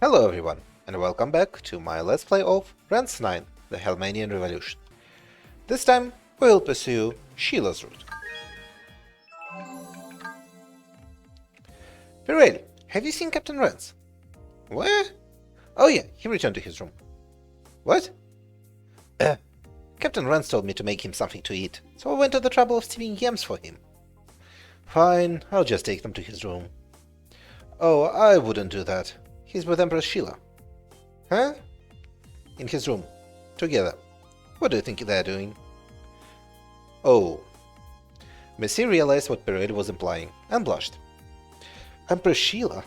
Hello everyone, and welcome back to my Let's Play of Rance 9, the Hellmanian Revolution. This time, we'll pursue Sheila's route. Pirelli, have you seen Captain Rance? Where? Oh yeah, he returned to his room. What? Captain Rance told me to make him something to eat, so I went to the trouble of steaming yams for him. Fine, I'll just take them to his room. Oh, I wouldn't do that. He's with Empress Sheila. Huh? In his room. Together. What do you think they're doing? Oh. Messi realized what Pirelli was implying, and blushed. Empress Sheila?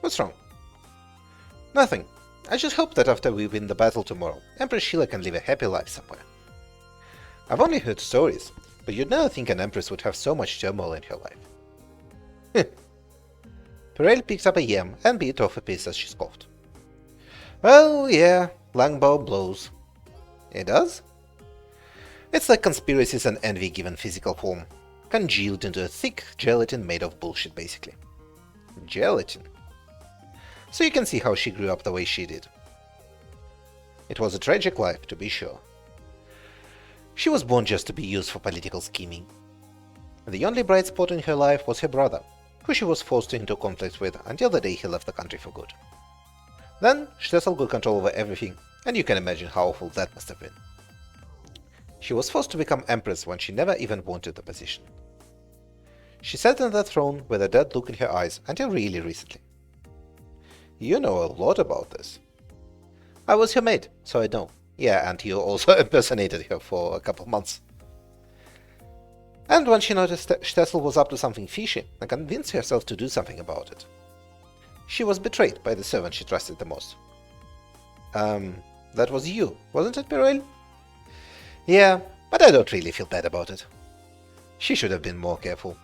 What's wrong? Nothing. I just hope that after we win the battle tomorrow, Empress Sheila can live a happy life somewhere. I've only heard stories, but you'd never think an empress would have so much turmoil in her life. Pirelli picks up a yam and bit off a piece as she scoffed. Well, yeah, Langbow blows. It does? It's like conspiracies and envy given physical form, congealed into a thick gelatin made of bullshit, basically. Gelatin? So you can see how she grew up the way she did. It was a tragic life, to be sure. She was born just to be used for political scheming. The only bright spot in her life was her brother, who she was forced into conflict with until the day he left the country for good. Then Stessel got control over everything, and you can imagine how awful that must have been. She was forced to become empress when she never even wanted the position. She sat on that throne with a dead look in her eyes until really recently. You know a lot about this. I was her maid, so I know. Yeah, and you also impersonated her for a couple months. And when she noticed that Stessel was up to something fishy, and convinced herself to do something about it. She was betrayed by the servant she trusted the most. That was you, wasn't it, Pirelli? Yeah, but I don't really feel bad about it. She should have been more careful.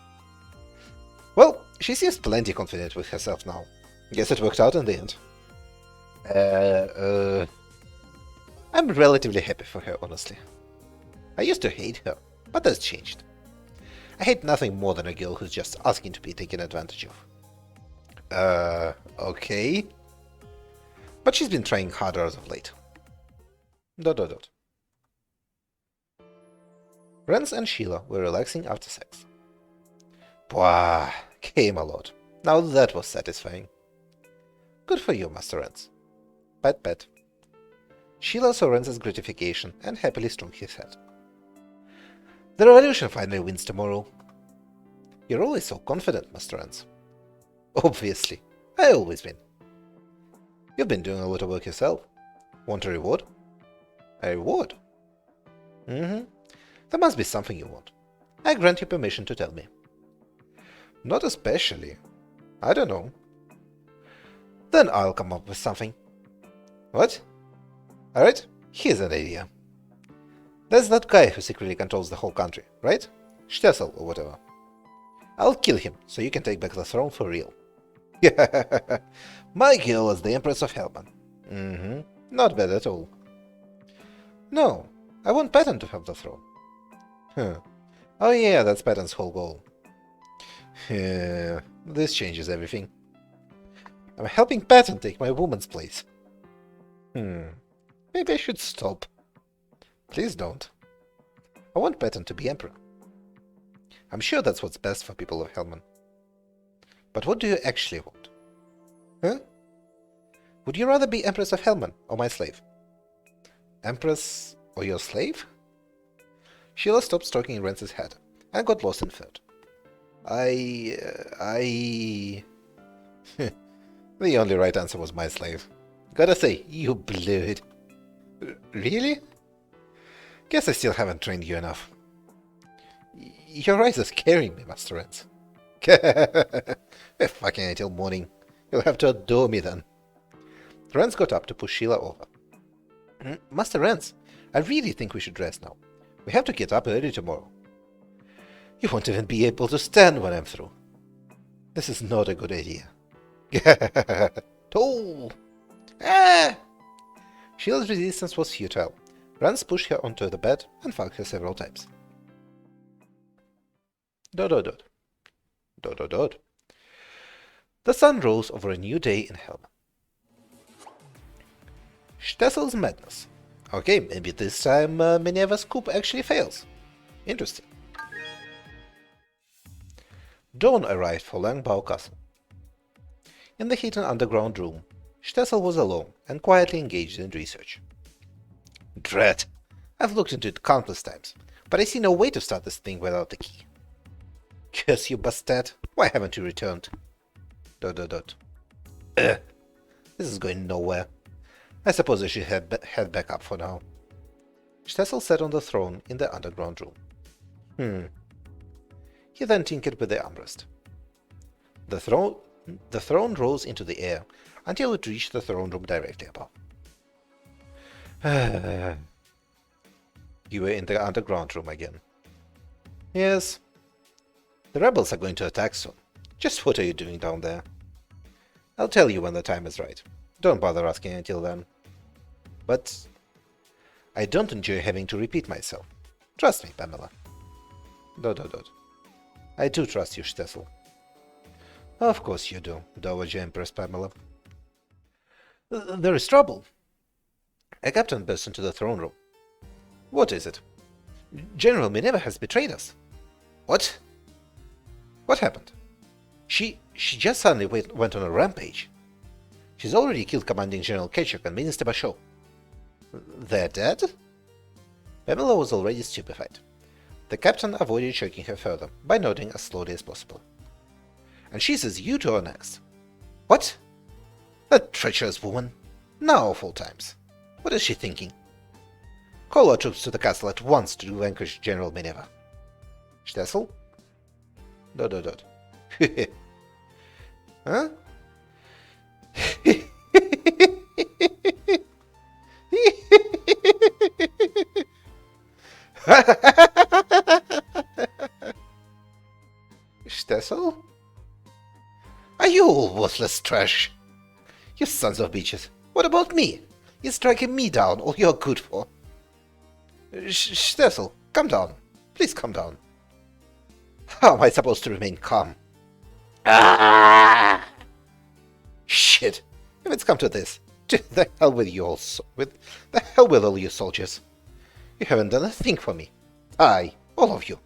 Well, she seems plenty confident with herself now. Guess it worked out in the end. I'm relatively happy for her, honestly. I used to hate her, but that's changed. I hate nothing more than a girl who's just asking to be taken advantage of. Okay. But she's been trying harder as of late. ... Rance and Sheila were relaxing after sex. Pwah, came a lot. Now that was satisfying. Good for you, Master Rance. Pat pat. Sheila saw Rance's gratification and happily stroked his head. The revolution finally wins tomorrow. You're always so confident, Master Rance. Obviously. I always win. You've been doing a lot of work yourself. Want a reward? A reward? There must be something you want. I grant you permission to tell me. Not especially. I don't know. Then I'll come up with something. What? Alright, here's an idea. There's that guy who secretly controls the whole country, right? Stessel or whatever. I'll kill him, so you can take back the throne for real. My girl is the Empress of Hellman. Not bad at all. No, I want Patton to have the throne. Oh yeah, that's Patton's whole goal. This changes everything. I'm helping Patton take my woman's place. Maybe I should stop. Please don't. I want Patton to be emperor. I'm sure that's what's best for people of Hellman. But what do you actually want? Huh? Would you rather be Empress of Hellman or my slave? Empress or your slave? Sheila stopped stroking Rance's head and got lost in thought. The only right answer was my slave. Gotta say, you blew it. Really? Guess I still haven't trained you enough. Your eyes are scaring me, Master Rance. We're fucking until morning. You'll have to adore me then. Rance got up to push Sheila over. Master Rance, I really think we should rest now. We have to get up early tomorrow. You won't even be able to stand when I'm through. This is not a good idea. Toll! Ah! Sheila's resistance was futile. Rance pushed her onto the bed and fucked her several times. ... The sun rose over a new day in Helm. Stessel's madness. Okay, maybe this time Minerva's coup actually fails. Interesting. Dawn arrived for Langbao Castle. In the hidden underground room, Stessel was alone and quietly engaged in research. Dread! I've looked into it countless times, but I see no way to start this thing without the key. Curse you, bastard! Why haven't you returned? ... This is going nowhere. I suppose I should head back up for now. Stessel sat on the throne in the underground room. He then tinkered with the armrest. The throne rose into the air until it reached the throne room directly above. You were in the underground room again. Yes. The rebels are going to attack soon. Just what are you doing down there? I'll tell you when the time is right. Don't bother asking until then. But I don't enjoy having to repeat myself. Trust me, Pamela. ... I do trust you, Stessel. Of course you do, Dowager Empress Pamela. There is trouble. A captain burst into the throne room. What is it? General Minerva has betrayed us. What? What happened? She just suddenly went on a rampage. She's already killed Commanding General Ketchuk and Minister Basho. They're dead? Pamela was already stupefied. The captain avoided shocking her further by nodding as slowly as possible. And she says you two are next. What? That treacherous woman. Now of all times. What is she thinking? Call our troops to the castle at once to vanquish General Minerva. Stessel? ... Huh? Stessel? Are you all worthless trash? You sons of bitches. What about me? You're striking me down, all you're good for. Stessel, calm down. Please calm down. How am I supposed to remain calm? Ah! Shit! If it's come to this, to the hell with you all, with the hell with all you soldiers. You haven't done a thing for me. All of you.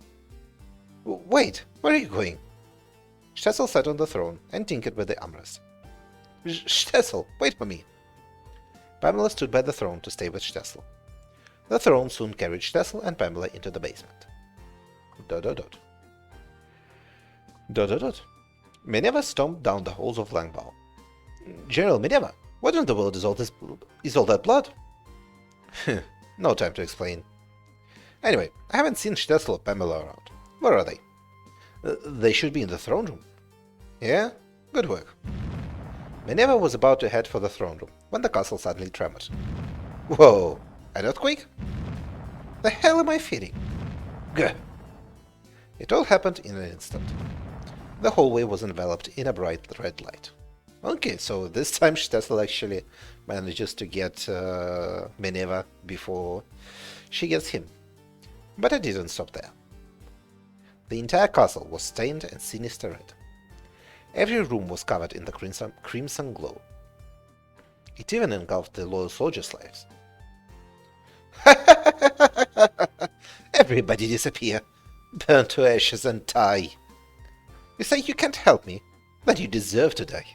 Wait, where are you going? Stessel sat on the throne and tinkered with the armrest. Stessel, wait for me. Pamela stood by the throne to stay with Stessel. The throne soon carried Stessel and Pamela into the basement. ... Minerva stomped down the halls of Langbao. General Minerva, what in the world is all that blood? No time to explain. Anyway, I haven't seen Stessel or Pamela around. Where are they? They should be in the throne room. Yeah? Good work. Minerva was about to head for the throne room when the castle suddenly trembled. Whoa! An earthquake? The hell am I feeling? Gah! It all happened in an instant. The hallway was enveloped in a bright red light. Okay, so this time Stessel actually manages to get Minerva before she gets him. But it didn't stop there. The entire castle was stained and sinister red. Every room was covered in the crimson glow. It even engulfed the loyal soldier slaves. Everybody disappear! Burn to ashes and die! You say you can't help me? Then you deserve to die.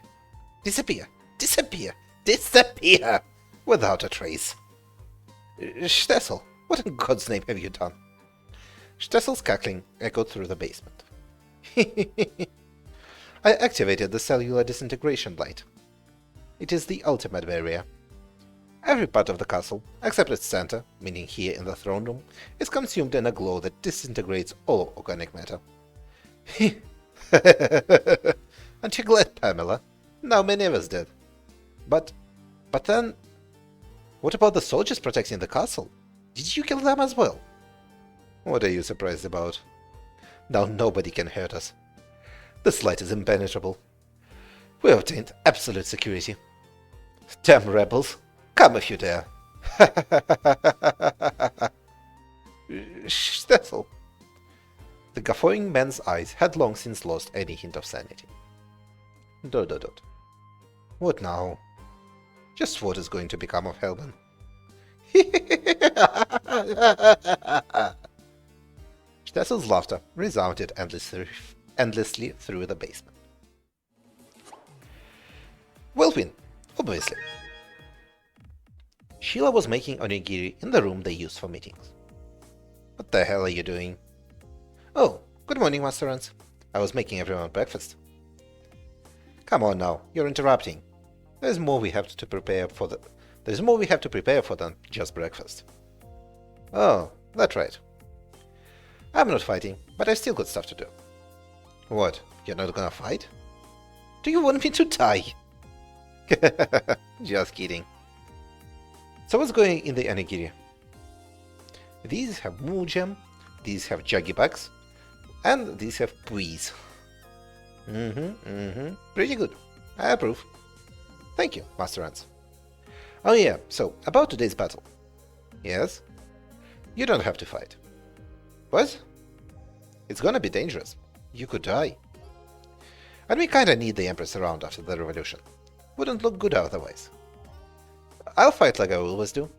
Disappear! Disappear! Disappear! Without a trace. Stessel, what in God's name have you done? Stessel's cackling echoed through the basement. I activated the cellular disintegration light. It is the ultimate barrier. Every part of the castle, except its center, meaning here in the throne room, is consumed in a glow that disintegrates all organic matter. Aren't you glad, Pamela? Now Minerva's dead. But then... What about the soldiers protecting the castle? Did you kill them as well? What are you surprised about? Now nobody can hurt us. This light is impenetrable. We obtained absolute security. Damn rebels! Come if you dare! Stessel! The guffawing man's eyes had long since lost any hint of sanity. Dot dot dot. What now? Just what is going to become of Hellman? Stessel's laughter resounded endlessly through the basement. We'll win, obviously. Sheila was making onigiri in the room they used for meetings. What the hell are you doing? Oh, good morning, Master Rance. I was making everyone breakfast. Come on now, you're interrupting. There's more we have to prepare for than just breakfast. Oh, that's right. I'm not fighting, but I've still got stuff to do. What? You're not gonna fight? Do you want me to die? Just kidding. So what's going in the onigiri? These have moo jam, these have jaggy bugs, and these have please. Pretty good. I approve. Thank you, Master Rance. Oh yeah, so, about today's battle. Yes? You don't have to fight. What? It's gonna be dangerous. You could die. And we kinda need the Empress around after the revolution. Wouldn't look good otherwise. I'll fight like I always do.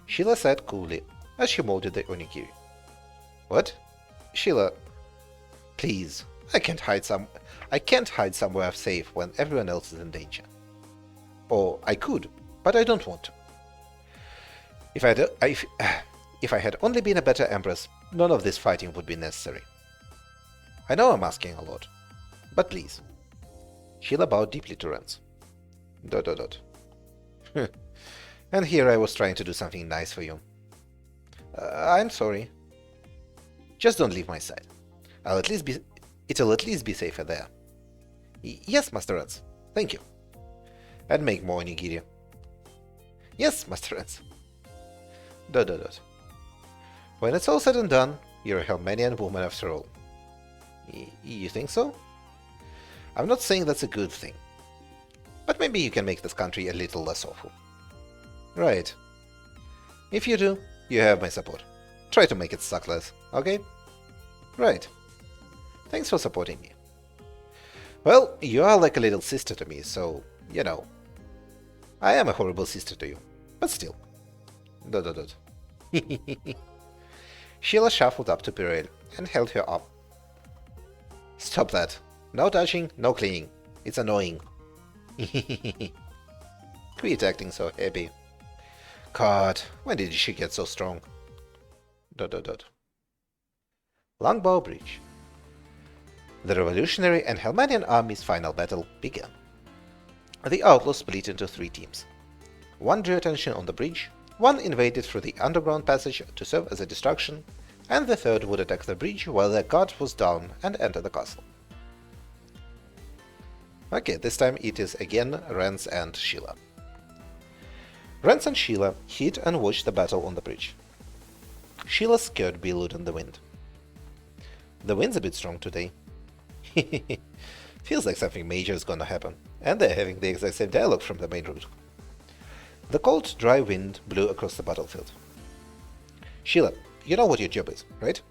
Sheila said coolly, as she molded the onigiri. What? Sheila, please. I can't hide somewhere safe when everyone else is in danger. Or I could, but I don't want to. If I had only been a better Empress, none of this fighting would be necessary. I know I'm asking a lot, but please. Sheila bowed deeply to Rance. ... And here I was trying to do something nice for you. I'm sorry. Just don't leave my side. It'll at least be safer there. Yes, Master Rance. Thank you. And make more onigiri. Yes, Master Rance. ... When it's all said and done, you're a Hellmanian woman after all. You think so? I'm not saying that's a good thing. But maybe you can make this country a little less awful. Right. If you do, you have my support. Try to make it suck less, okay? Right. Thanks for supporting me. Well, you are like a little sister to me, so, you know. I am a horrible sister to you, but still. ... Sheila shuffled up to Pirel and held her up. Stop that. No touching, no cleaning. It's annoying. Quit acting so happy. God, when did she get so strong? ... Longbow Bridge. The Revolutionary and Hellmanian army's final battle began. The outlaws split into 3 teams. One drew attention on the bridge, one invaded through the underground passage to serve as a distraction, and the third would attack the bridge while their guard was down and enter the castle. Okay, this time it is again Rance and Sheila. Rance and Sheila hid and watched the battle on the bridge. Sheila's skirt billowed in the wind. The wind's a bit strong today. Feels like something major is gonna happen, and they're having the exact same dialogue from the main route. The cold, dry wind blew across the battlefield. Sheila, you know what your job is, right?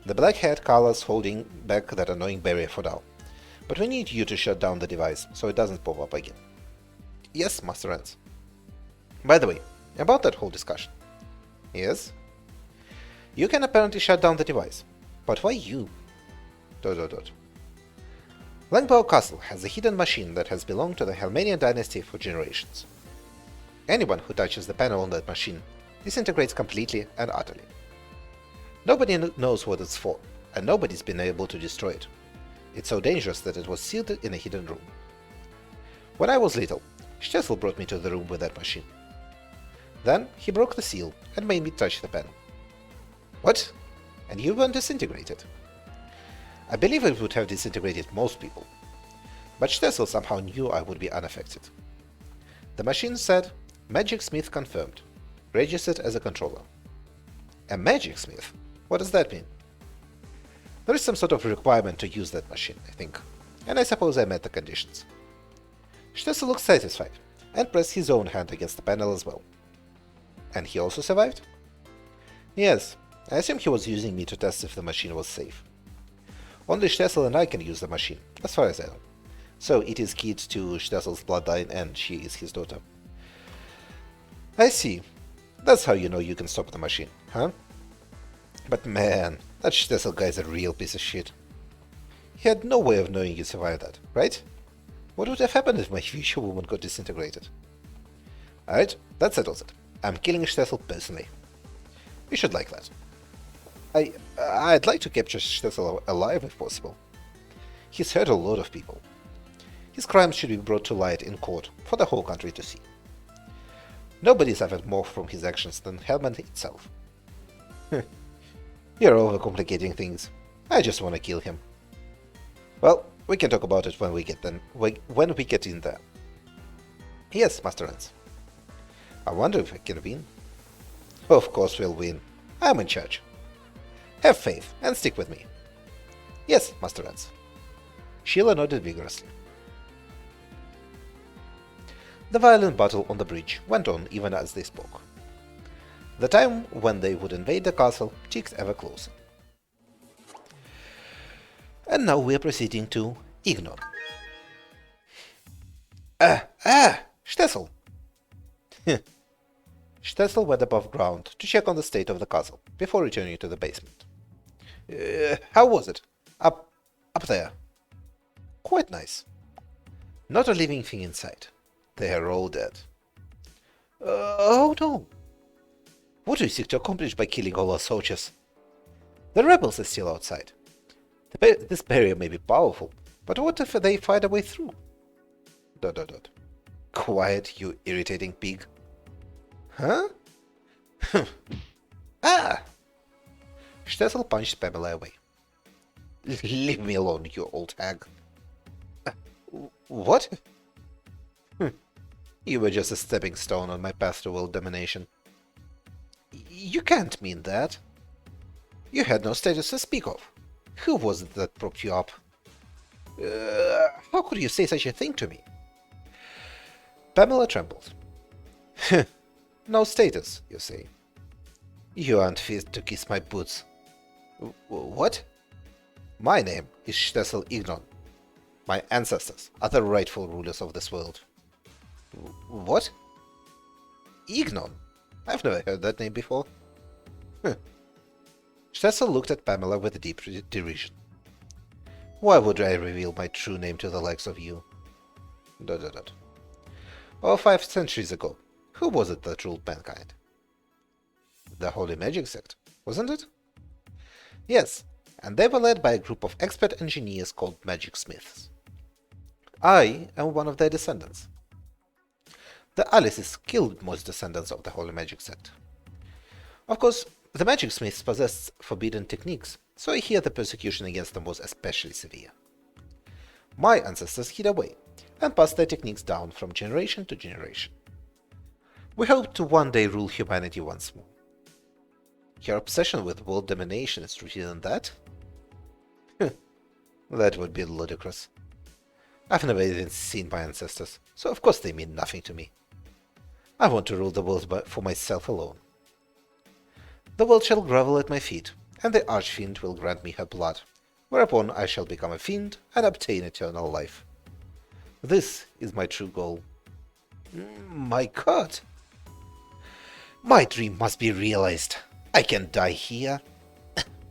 The black-haired Carla's holding back that annoying barrier for now, but we need you to shut down the device so it doesn't pop up again. Yes, Master Rance. By the way, about that whole discussion. Yes? You can apparently shut down the device, but why you? ... Langbow Castle has a hidden machine that has belonged to the Hellmanian dynasty for generations. Anyone who touches the panel on that machine disintegrates completely and utterly. Nobody knows what it's for, and nobody's been able to destroy it. It's so dangerous that it was sealed in a hidden room. When I was little, Stessel brought me to the room with that machine. Then he broke the seal and made me touch the panel. What? And you weren't disintegrated? I believe it would have disintegrated most people, but Stessel somehow knew I would be unaffected. The machine said, Magic Smith confirmed, registered as a controller. A Magic Smith? What does that mean? There is some sort of requirement to use that machine, I think, and I suppose I met the conditions. Stessel looked satisfied, and pressed his own hand against the panel as well. And he also survived? Yes, I assume he was using me to test if the machine was safe. Only Stessel and I can use the machine, as far as I know, So it is keyed to Stessel's bloodline and she is his daughter. I see. That's how you know you can stop the machine, huh? But man, that Stessel guy is a real piece of shit. He had no way of knowing you survived that, right? What would have happened if my future woman got disintegrated? Alright, that settles it. I'm killing Stessel personally. You should like that. I'd like to capture Stessel alive if possible. He's hurt a lot of people. His crimes should be brought to light in court for the whole country to see. Nobody suffered more from his actions than Hellman itself. You're overcomplicating things. I just want to kill him. Well, we can talk about it when we get in there. Yes, Master Rance. I wonder if I can win. Of course we'll win. I'm in charge. Have faith and stick with me. Yes, Master Rance. Sheila nodded vigorously. The violent battle on the bridge went on even as they spoke. The time when they would invade the castle ticked ever closer. And now we are proceeding to Ignore. Stessel! Stessel went above ground to check on the state of the castle before returning to the basement. How was it? Up there. Quite nice. Not a living thing inside. They are all dead. Oh no! What do you seek to accomplish by killing all our soldiers? The rebels are still outside. This barrier may be powerful, but what if they find a way through? ... Quiet, you irritating pig. Huh? Ah! Stessel punched Pamela away. Leave me alone, you old hag. What? You were just a stepping stone on my path to world domination. You can't mean that. You had no status to speak of. Who was it that propped you up? How could you say such a thing to me? Pamela trembled. No status, you say. You aren't fit to kiss my boots. What? My name is Stessel Ignon. My ancestors are the rightful rulers of this world. What? Ignon? I've never heard that name before. Stessel looked at Pamela with deep derision. Why would I reveal my true name to the likes of you? ... Oh, 5 centuries ago, who was it that ruled mankind? The Holy Magic Sect, wasn't it? Yes, and they were led by a group of expert engineers called Magic Smiths. I am one of their descendants. The Alices killed most descendants of the Holy Magic Sect. Of course, the Magic Smiths possessed forbidden techniques, so I hear the persecution against them was especially severe. My ancestors hid away and passed their techniques down from generation to generation. We hope to one day rule humanity once more. Your obsession with world domination is rooted in that? That would be ludicrous. I've never even seen my ancestors, so of course they mean nothing to me. I want to rule the world for myself alone. The world shall grovel at my feet, and the Archfiend will grant me her blood, whereupon I shall become a fiend and obtain eternal life. This is my true goal. My God! My dream must be realized. I can die here.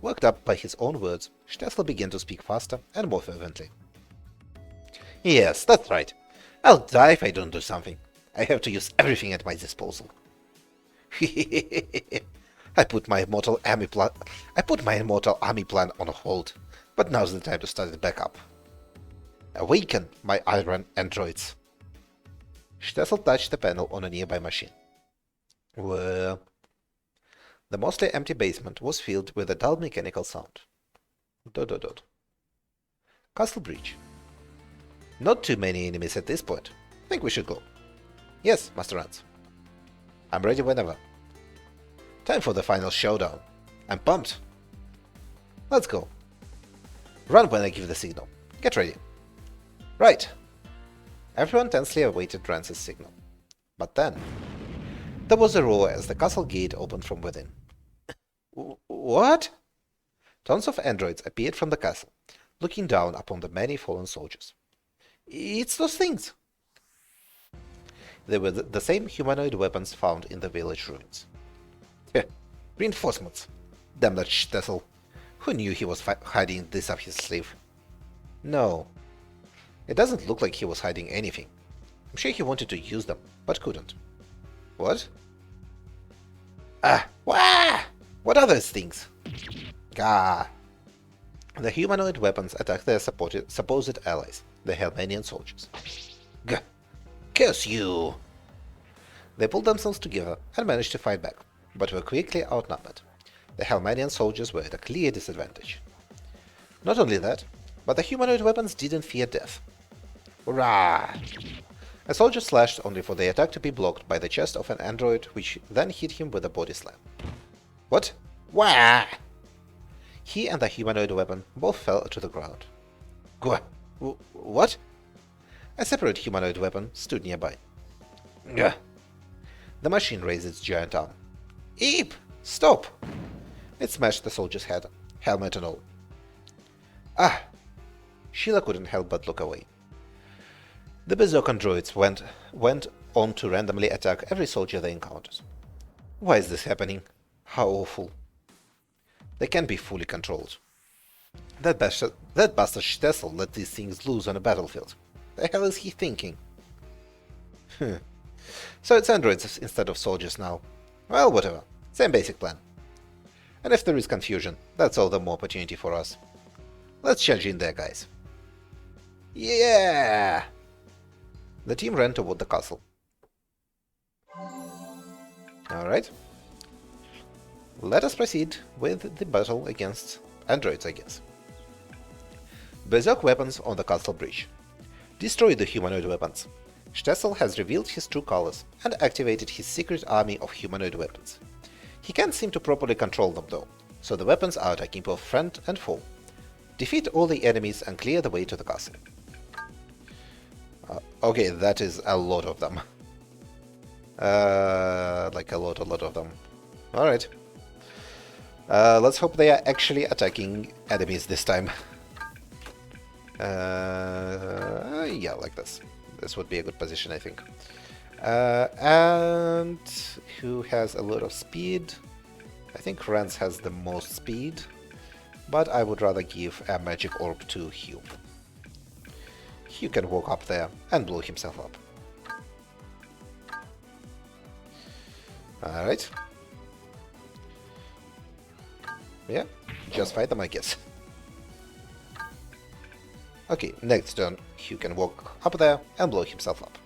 Worked up by his own words, Stessel began to speak faster and more fervently. Yes, that's right. I'll die if I don't do something. I have to use everything at my disposal. I put my immortal army plan on hold, but now's the time to start it back up. Awaken, my iron androids. Stessel touched the panel on a nearby machine. Well, the mostly empty basement was filled with a dull mechanical sound. ... Castle breach. Not too many enemies at this point. Think we should go. Yes, Master Rance. I'm ready whenever. Time for the final showdown. I'm pumped. Let's go. Run when I give the signal. Get ready. Right. Everyone tensely awaited Rance's signal. But then, there was a roar as the castle gate opened from within. What? Tons of androids appeared from the castle, looking down upon the many fallen soldiers. It's those things. They were the same humanoid weapons found in the village ruins. Heh, reinforcements. Damn that Stessel. Who knew he was hiding this up his sleeve? No. It doesn't look like he was hiding anything. I'm sure he wanted to use them, but couldn't. What? Ah! Wah! What are those things? Gah! The humanoid weapons attacked their supposed allies, the Helmanian soldiers. Gah! Curse you! They pulled themselves together and managed to fight back, but were quickly outnumbered. The Helmanian soldiers were at a clear disadvantage. Not only that, but the humanoid weapons didn't fear death. Hurrah! A soldier slashed only for the attack to be blocked by the chest of an android, which then hit him with a body slam. What? Wah! He and the humanoid weapon both fell to the ground. Gah! What? A separate humanoid weapon stood nearby. Gah! The machine raised its giant arm. Eep! Stop! It smashed the soldier's head, helmet and all. Ah! Sheila couldn't help but look away. The berserk androids went on to randomly attack every soldier they encountered. Why is this happening? How awful. They can't be fully controlled. That bastard Stessel let these things loose on a battlefield. The hell is he thinking? So it's androids instead of soldiers now. Well, whatever. Same basic plan. And if there is confusion, that's all the more opportunity for us. Let's charge in there, guys. Yeah! The team ran toward the castle. Alright. Let us proceed with the battle against androids, I guess. Berserk weapons on the castle bridge. Destroy the humanoid weapons. Stessel has revealed his true colors and activated his secret army of humanoid weapons. He can't seem to properly control them though, so the weapons are attacking both friend and foe. Defeat all the enemies and clear the way to the castle. Okay, that is a lot of them. Like a lot of them. Alright. Let's hope they are actually attacking enemies this time. Yeah, like this. This would be a good position, I think. And who has a lot of speed? I think Rance has the most speed, but I would rather give a magic orb to Hugh. Hugh can walk up there and blow himself up. Alright. Yeah, just fight them, I guess. Okay, next turn, Hugh can walk up there and blow himself up.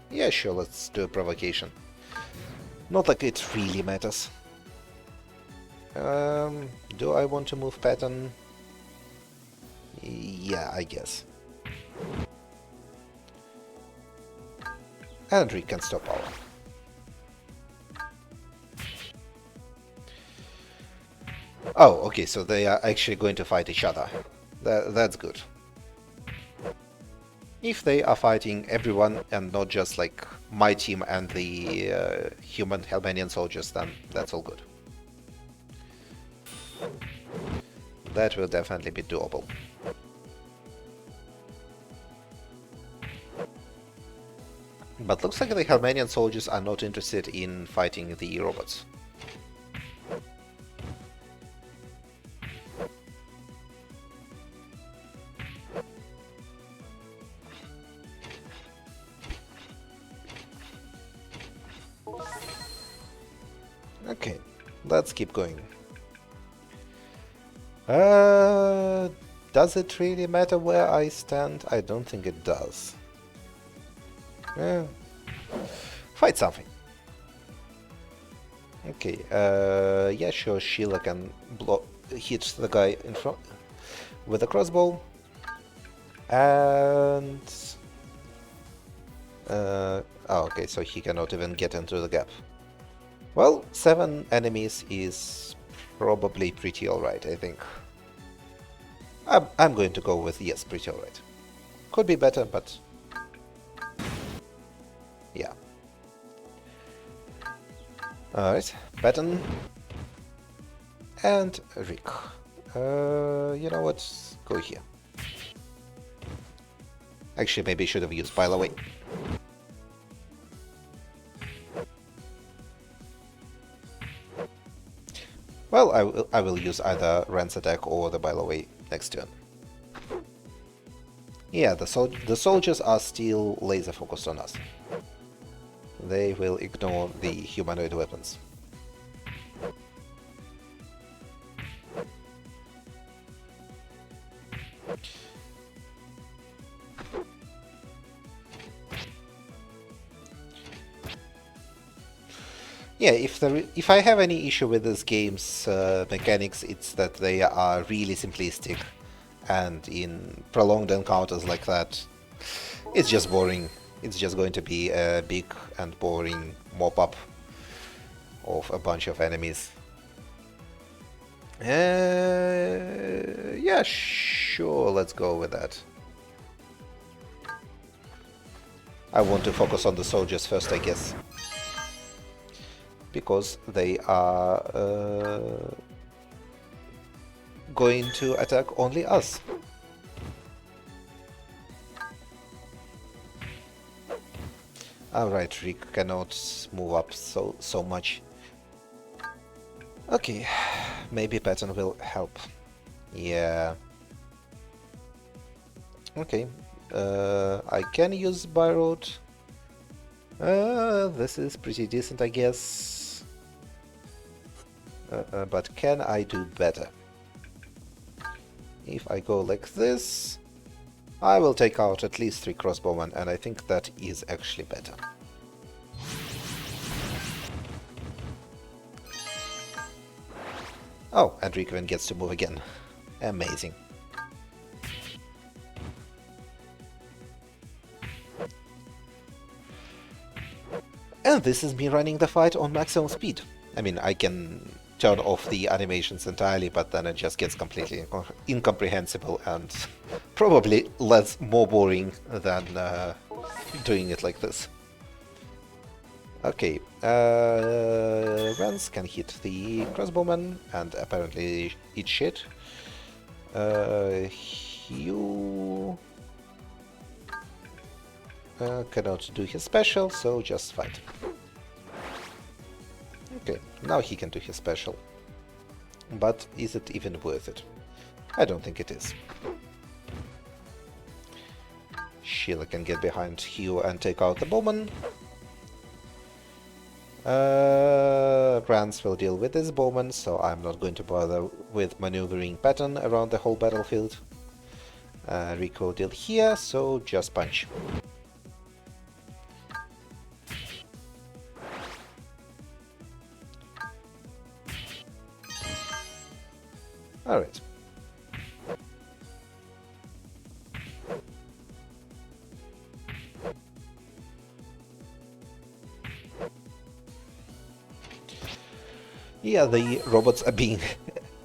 Yeah, sure, let's do a provocation. Not like it really matters. Do I want to move pattern? Yeah, I guess. And Rick can stop power. Oh, okay, so they are actually going to fight each other. That's good. If they are fighting everyone and not just like my team and the human Helmanian soldiers, then that's all good. That will definitely be doable. But looks like the Helmanian soldiers are not interested in fighting the robots. Okay, let's keep going. Does it really matter where I stand? I don't think it does. Fight something. Okay, yeah, sure, Sheila can hit the guy in front with a crossbow. And... oh, okay, so he cannot even get into the gap. Well, 7 enemies is probably pretty alright, I think. I'm going to go with yes, pretty alright. Could be better, but... yeah. Alright, Baton and Rick. You know what? Go here. Actually, maybe I should have used Pile Away. Well, I will use either Rance attack or the Pile Away next turn. Yeah, the soldiers are still laser focused on us. They will ignore the humanoid weapons. Yeah, if I have any issue with this game's mechanics, it's that they are really simplistic, and in prolonged encounters like that, it's just boring. It's just going to be a big and boring mop-up of a bunch of enemies. Yeah, sure, let's go with that. I want to focus on the soldiers first, I guess. Because they are going to attack only us. Alright, Rick cannot move up so much. Okay, maybe Patton will help. Yeah. Okay, I can use Byroad. This is pretty decent, I guess. But can I do better? If I go like this, I will take out at least 3 crossbowmen, and I think that is actually better. Oh, and Rick even gets to move again. Amazing. And this is me running the fight on maximum speed. I mean, I can turn off the animations entirely, but then it just gets completely incomprehensible and probably more boring than doing it like this. Okay, Rance can hit the crossbowman and apparently eat shit. Hugh cannot do his special, so just fight. Okay, now he can do his special. But is it even worth it? I don't think it is. Sheila can get behind Hugh and take out the bowman. Rance will deal with this bowman, so I'm not going to bother with maneuvering Patton around the whole battlefield. Rick will deal here, so just punch. Alright. Yeah, the robots are being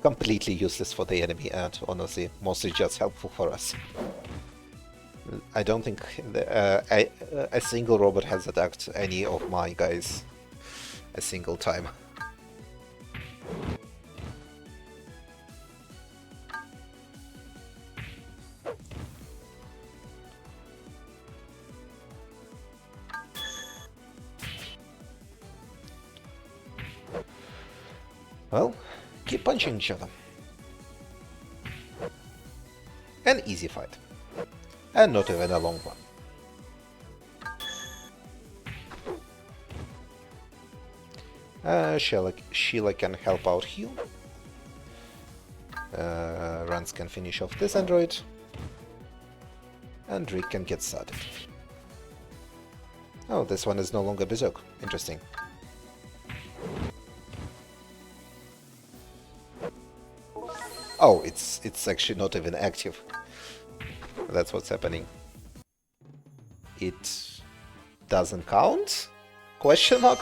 completely useless for the enemy and honestly mostly just helpful for us. I don't think a single robot has attacked any of my guys a single time. Well, keep punching each other. An easy fight. And not even a long one. Sheila can help out Hugh. Rance can finish off this android. And Rick can get started. Oh, this one is no longer Berserk. Interesting. Oh, it's actually not even active. That's what's happening. It doesn't count? Question mark?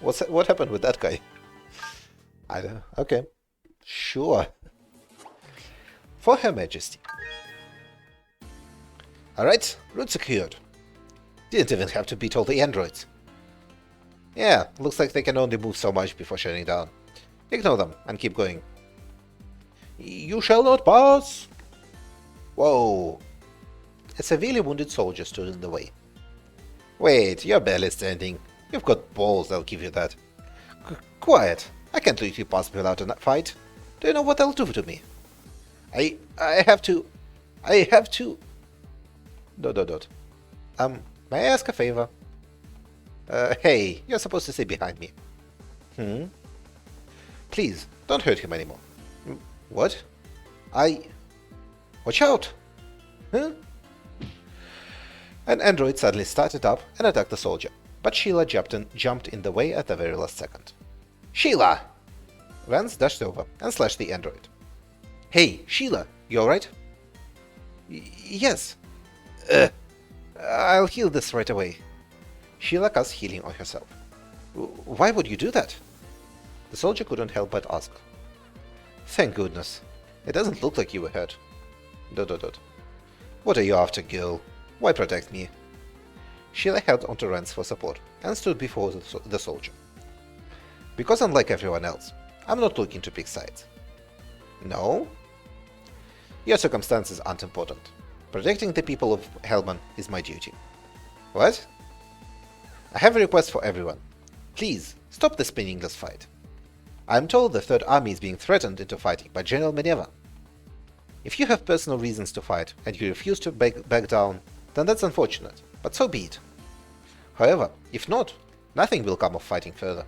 What happened with that guy? I don't know. Okay. Sure. For Her Majesty. Alright, route secured. Didn't even have to beat all the androids. Yeah, looks like they can only move so much before shutting down. Ignore them and keep going. You shall not pass! Whoa! A severely wounded soldier stood in the way. Wait, you're barely standing. You've got balls, I'll give you that. Quiet! I can't let you pass without a fight. Do you know what they'll do to me? I have to... I have to... ... May I ask a favor? Hey, you're supposed to stay behind me. Please, don't hurt him anymore. What? Watch out! Huh? An android suddenly started up and attacked the soldier, but Sheila jumped in the way at the very last second. Sheila! Rance dashed over and slashed the android. Hey, Sheila, you alright? Yes. I'll heal this right away. Sheila cast healing on herself. Why would you do that? The soldier couldn't help but ask. Thank goodness. It doesn't look like you were hurt. ... What are you after, girl? Why protect me? Sheila held onto Rance for support and stood before the soldier. Because unlike everyone else, I'm not looking to pick sides. No? Your circumstances aren't important. Protecting the people of Hellman is my duty. What? I have a request for everyone. Please, stop this meaningless fight. I'm told the Third Army is being threatened into fighting by General Meneva. If you have personal reasons to fight and you refuse to back down, then that's unfortunate, but so be it. However, if not, nothing will come of fighting further.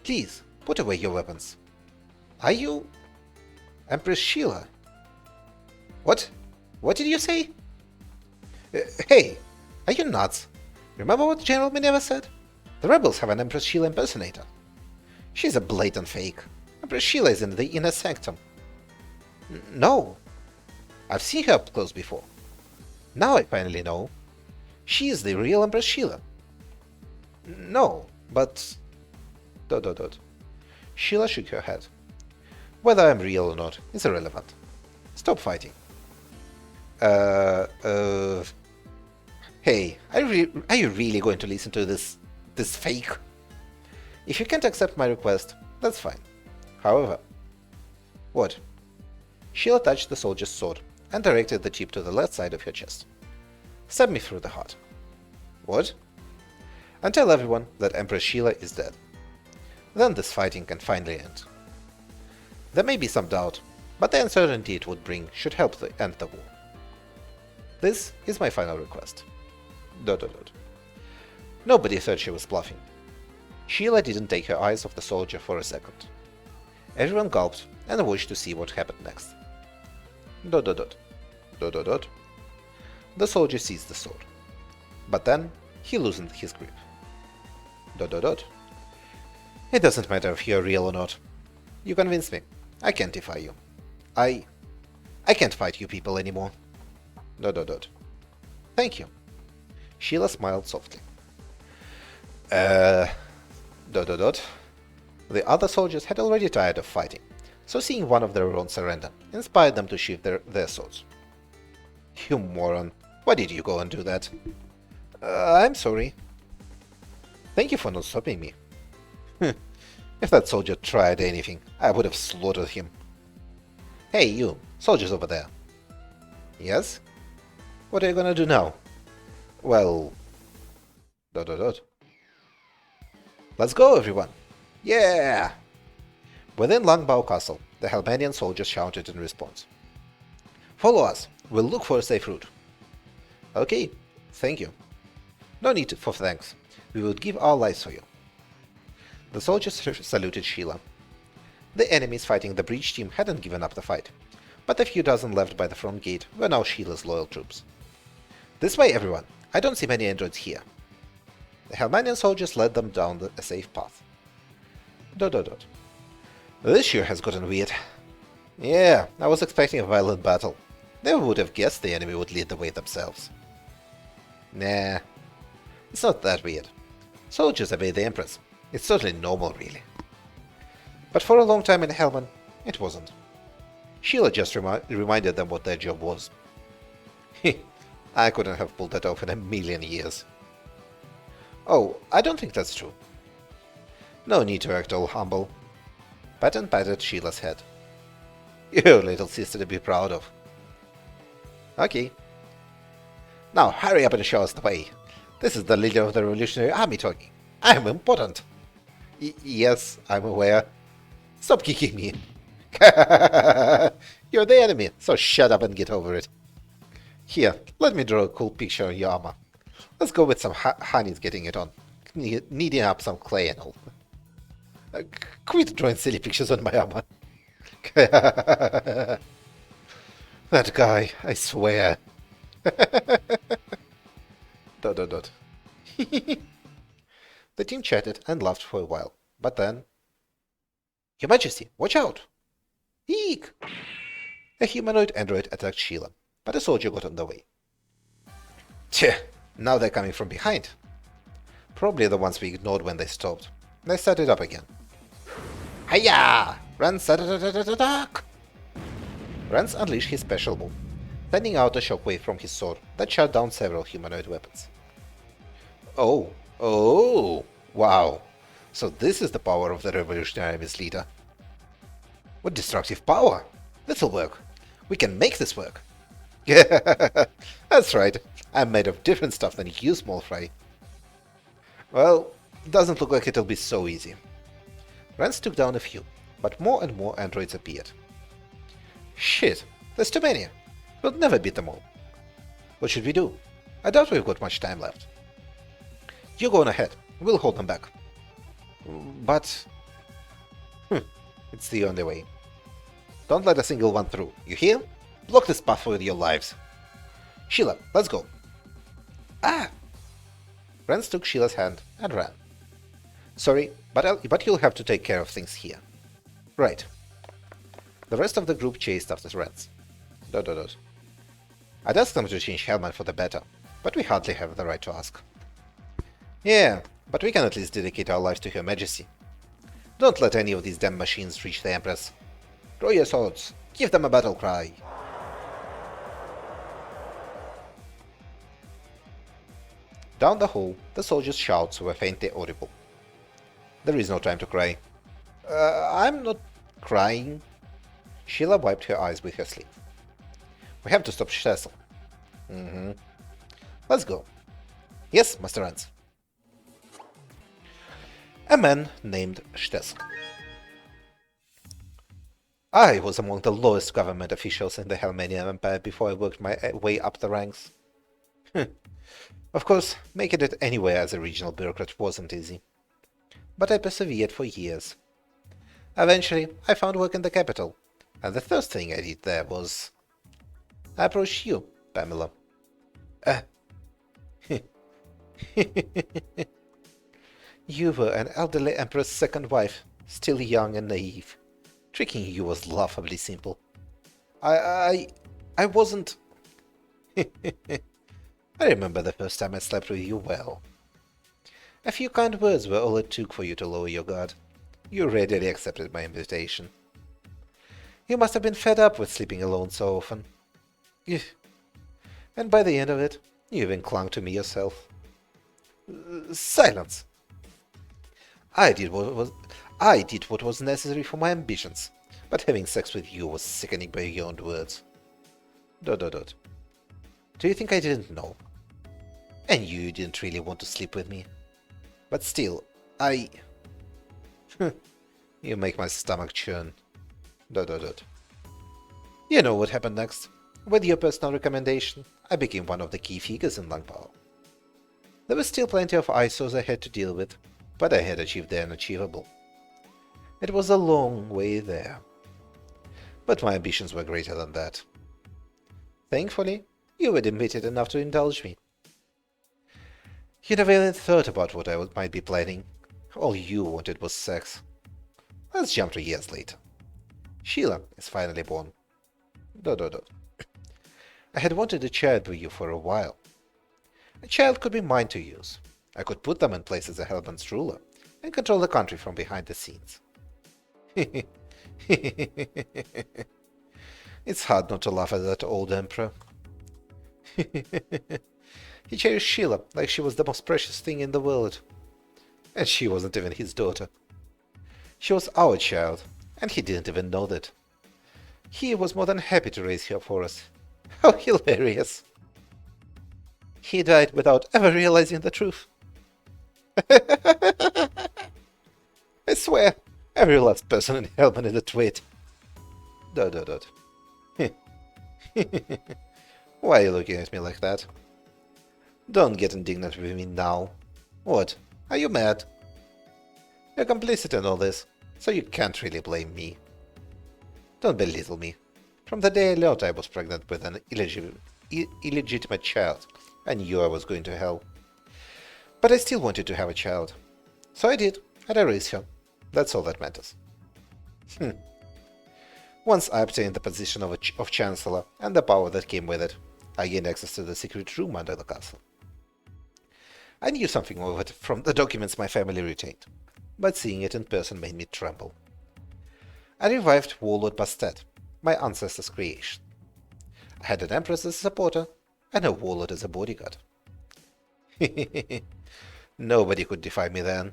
Please, put away your weapons. Are you... Empress Sheila? What? What did you say? Hey, are you nuts? Remember what General Meneva said? The rebels have an Empress Sheila impersonator. She's a blatant fake. Empress Sheila is in the inner sanctum. No. I've seen her up close before. Now I finally know. She is the real Empress Sheila. No, but... ... Sheila shook her head. Whether I'm real or not is irrelevant. Stop fighting. Hey, are you really going to listen to this fake? If you can't accept my request, that's fine. However... What? Sheila touched the soldier's sword and directed the tip to the left side of her chest. Stab me through the heart. What? And tell everyone that Empress Sheila is dead. Then this fighting can finally end. There may be some doubt, but the uncertainty it would bring should help end the war. This is my final request. ... Nobody thought she was bluffing. Sheila didn't take her eyes off the soldier for a second. Everyone gulped and watched to see what happened next. ... The soldier seized the sword. But then he loosened his grip. ... It doesn't matter if you're real or not. You convinced me. I can't defy you. I can't fight you people anymore. ... Thank you. Sheila smiled softly. The other soldiers had already tired of fighting, so seeing one of their own surrender inspired them to sheath their swords. You moron, why did you go and do that? I'm sorry. Thank you for not stopping me. If that soldier tried anything, I would have slaughtered him. Hey you, soldiers over there. Yes? What are you gonna do now? Well... Let's go, everyone! Yeah! Within Langbao Castle, the Helmanian soldiers shouted in response. Follow us! We'll look for a safe route. Okay, thank you. No need for thanks. We would give our lives for you. The soldiers saluted Sheila. The enemies fighting the breach team hadn't given up the fight, but the few dozen left by the front gate were now Sheila's loyal troops. This way, everyone! I don't see many androids here. The Helmanian soldiers led them down a safe path. This sure has gotten weird. Yeah, I was expecting a violent battle. Never would have guessed the enemy would lead the way themselves. Nah, it's not that weird. Soldiers obey the Empress. It's totally normal, really. But for a long time in Hellman, it wasn't. Sheila just reminded them what their job was. I couldn't have pulled that off in a million years. Oh, I don't think that's true. No need to act all humble. Patton patted Sheila's head. Your little sister to be proud of. Okay. Now hurry up and show us the way. This is the leader of the Revolutionary Army talking. I'm important. Yes, I'm aware. Stop kicking me. You're the enemy, so shut up and get over it. Here, let me draw a cool picture of your armor. Let's go with some honeys getting it on. Kneading up some clay and all. Quit drawing silly pictures on my armor. That guy, I swear. Dot dot dot. The team chatted and laughed for a while, but then... Your Majesty, watch out! Eek! A humanoid android attacked Sheila, but a soldier got on the way. Tch! Now they're coming from behind. Probably the ones we ignored when they stopped. They started up again. Hiya! Rance attack! Rance unleashed his special move, sending out a shockwave from his sword that shot down several humanoid weapons. Oh! Oh! Wow! So this is the power of the Revolutionary Army's leader. What destructive power! This'll work! We can make this work! That's right, I'm made of different stuff than you, small fry. Well, doesn't look like it'll be so easy. Rance took down a few, but more and more androids appeared. Shit, there's too many. We'll never beat them all. What should we do? I doubt we've got much time left. You go on ahead, we'll hold them back. But... it's the only way. Don't let a single one through, you hear? Block this path with your lives. Sheila, let's go. Ah! Rance took Sheila's hand and ran. Sorry, but you'll have to take care of things here. Right. The rest of the group chased after Rance. Dot dot dot. I'd ask them to change Hellman for the better, but we hardly have the right to ask. Yeah, but we can at least dedicate our lives to Her Majesty. Don't let any of these damn machines reach the Empress. Draw your swords. Give them a battle cry. Down the hall, the soldiers' shouts were faintly audible. There is no time to cry. I'm not crying. Sheila wiped her eyes with her sleeve. We have to stop Stessel. Let's go. Yes, Master Rance. A man named Stessel. I was among the lowest government officials in the Hellmanian Empire before I worked my way up the ranks. Of course, making it anywhere as a regional bureaucrat wasn't easy. But I persevered for years. Eventually, I found work in the capital, and the first thing I did there was... I approached you, Pamela. You were an elderly emperor's second wife, still young and naive. Tricking you was laughably simple. I wasn't... I remember the first time I slept with you well. A few kind words were all it took for you to lower your guard. You readily accepted my invitation. You must have been fed up with sleeping alone so often. And by the end of it, you even clung to me yourself. Silence! I did what was necessary for my ambitions, but having sex with you was sickening beyond words. ... Do you think I didn't know? And you didn't really want to sleep with me. But still, You make my stomach churn. ... You know what happened next. With your personal recommendation, I became one of the key figures in Langpao. There were still plenty of eyesores I had to deal with, but I had achieved the unachievable. It was a long way there. But my ambitions were greater than that. Thankfully, you were dimwitted enough to indulge me. You never even thought about what I might be planning. All you wanted was sex. Let's jump to years later. Sheila is finally born. ... I had wanted a child with you for a while. A child could be mine to use. I could put them in place as a Hellman's ruler and control the country from behind the scenes. It's hard not to laugh at that old emperor. He cherished Sheila like she was the most precious thing in the world. And she wasn't even his daughter. She was our child, and he didn't even know that. He was more than happy to raise her for us. How hilarious! He died without ever realizing the truth. I swear, every last person in Hellman is a twit. ... Why are you looking at me like that? Don't get indignant with me now. What? Are you mad? You're complicit in all this, so you can't really blame me. Don't belittle me. From the day I learned I was pregnant with an illegitimate child, I knew I was going to hell. But I still wanted to have a child. So I did, and I raised her. That's all that matters. Once I obtained the position of Chancellor and the power that came with it, I gained access to the secret room under the castle. I knew something of it from the documents my family retained, but seeing it in person made me tremble. I revived Warlord Bastet, my ancestor's creation. I had an Empress as a supporter, and a Warlord as a bodyguard. Nobody could defy me then.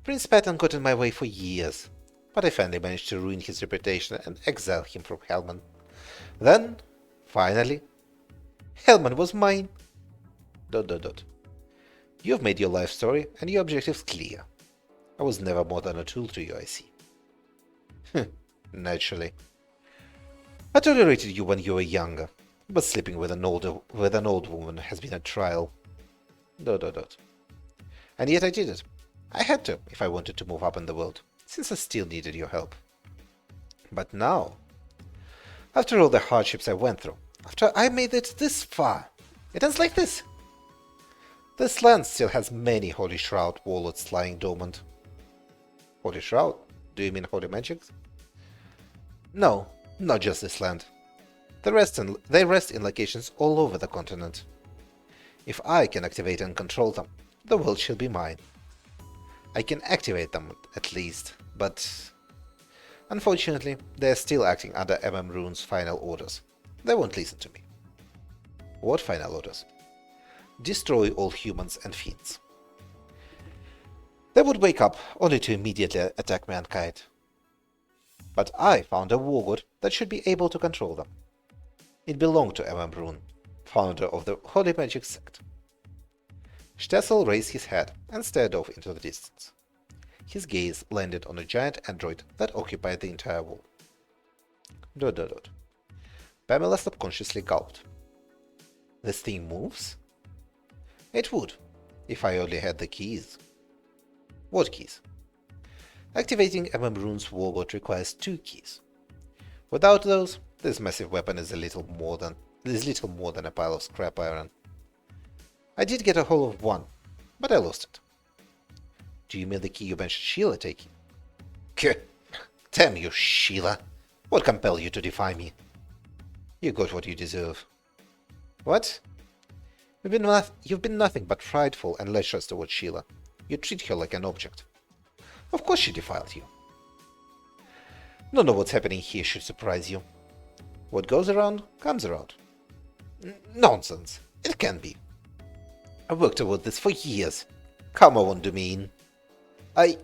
Prince Patton got in my way for years, but I finally managed to ruin his reputation and exile him from Hellman. Then, finally, Hellman was mine. ... You've made your life story and your objectives clear. I was never more than a tool to you, I see. Naturally. I tolerated you when you were younger, but sleeping with an old woman has been a trial. ... And yet I did it. I had to, if I wanted to move up in the world, since I still needed your help. But now, after all the hardships I went through, after I made it this far, it ends like this. This land still has many Holy Shroud warlords lying dormant. Holy Shroud? Do you mean Holy Magics? No, not just this land. They rest in locations all over the continent. If I can activate and control them, the world shall be mine. I can activate them, at least, but unfortunately, they are still acting under Rune's final orders. They won't listen to me. What final orders? Destroy all humans and fiends. They would wake up only to immediately attack mankind. But I found a warlord that should be able to control them. It belonged to Rune, founder of the Holy Magic sect. Stessel raised his head and stared off into the distance. His gaze landed on a giant android that occupied the entire wall. ... Pamela subconsciously gulped. This thing moves? It would, if I only had the keys. What keys? Activating Rune's warlord requires 2 keys. Without those, this massive weapon is little more than a pile of scrap iron. I did get a hold of one, but I lost it. Do you mean the key you mentioned Sheila taking? Damn you, Sheila! What compelled you to defy me? You got what you deserve. What? You've been nothing but prideful and lecherous towards Sheila. You treat her like an object. Of course she defiled you. None of what's happening here should surprise you. What goes around, comes around. Nonsense. It can't be. I've worked toward this for years. Come on, do mean. I...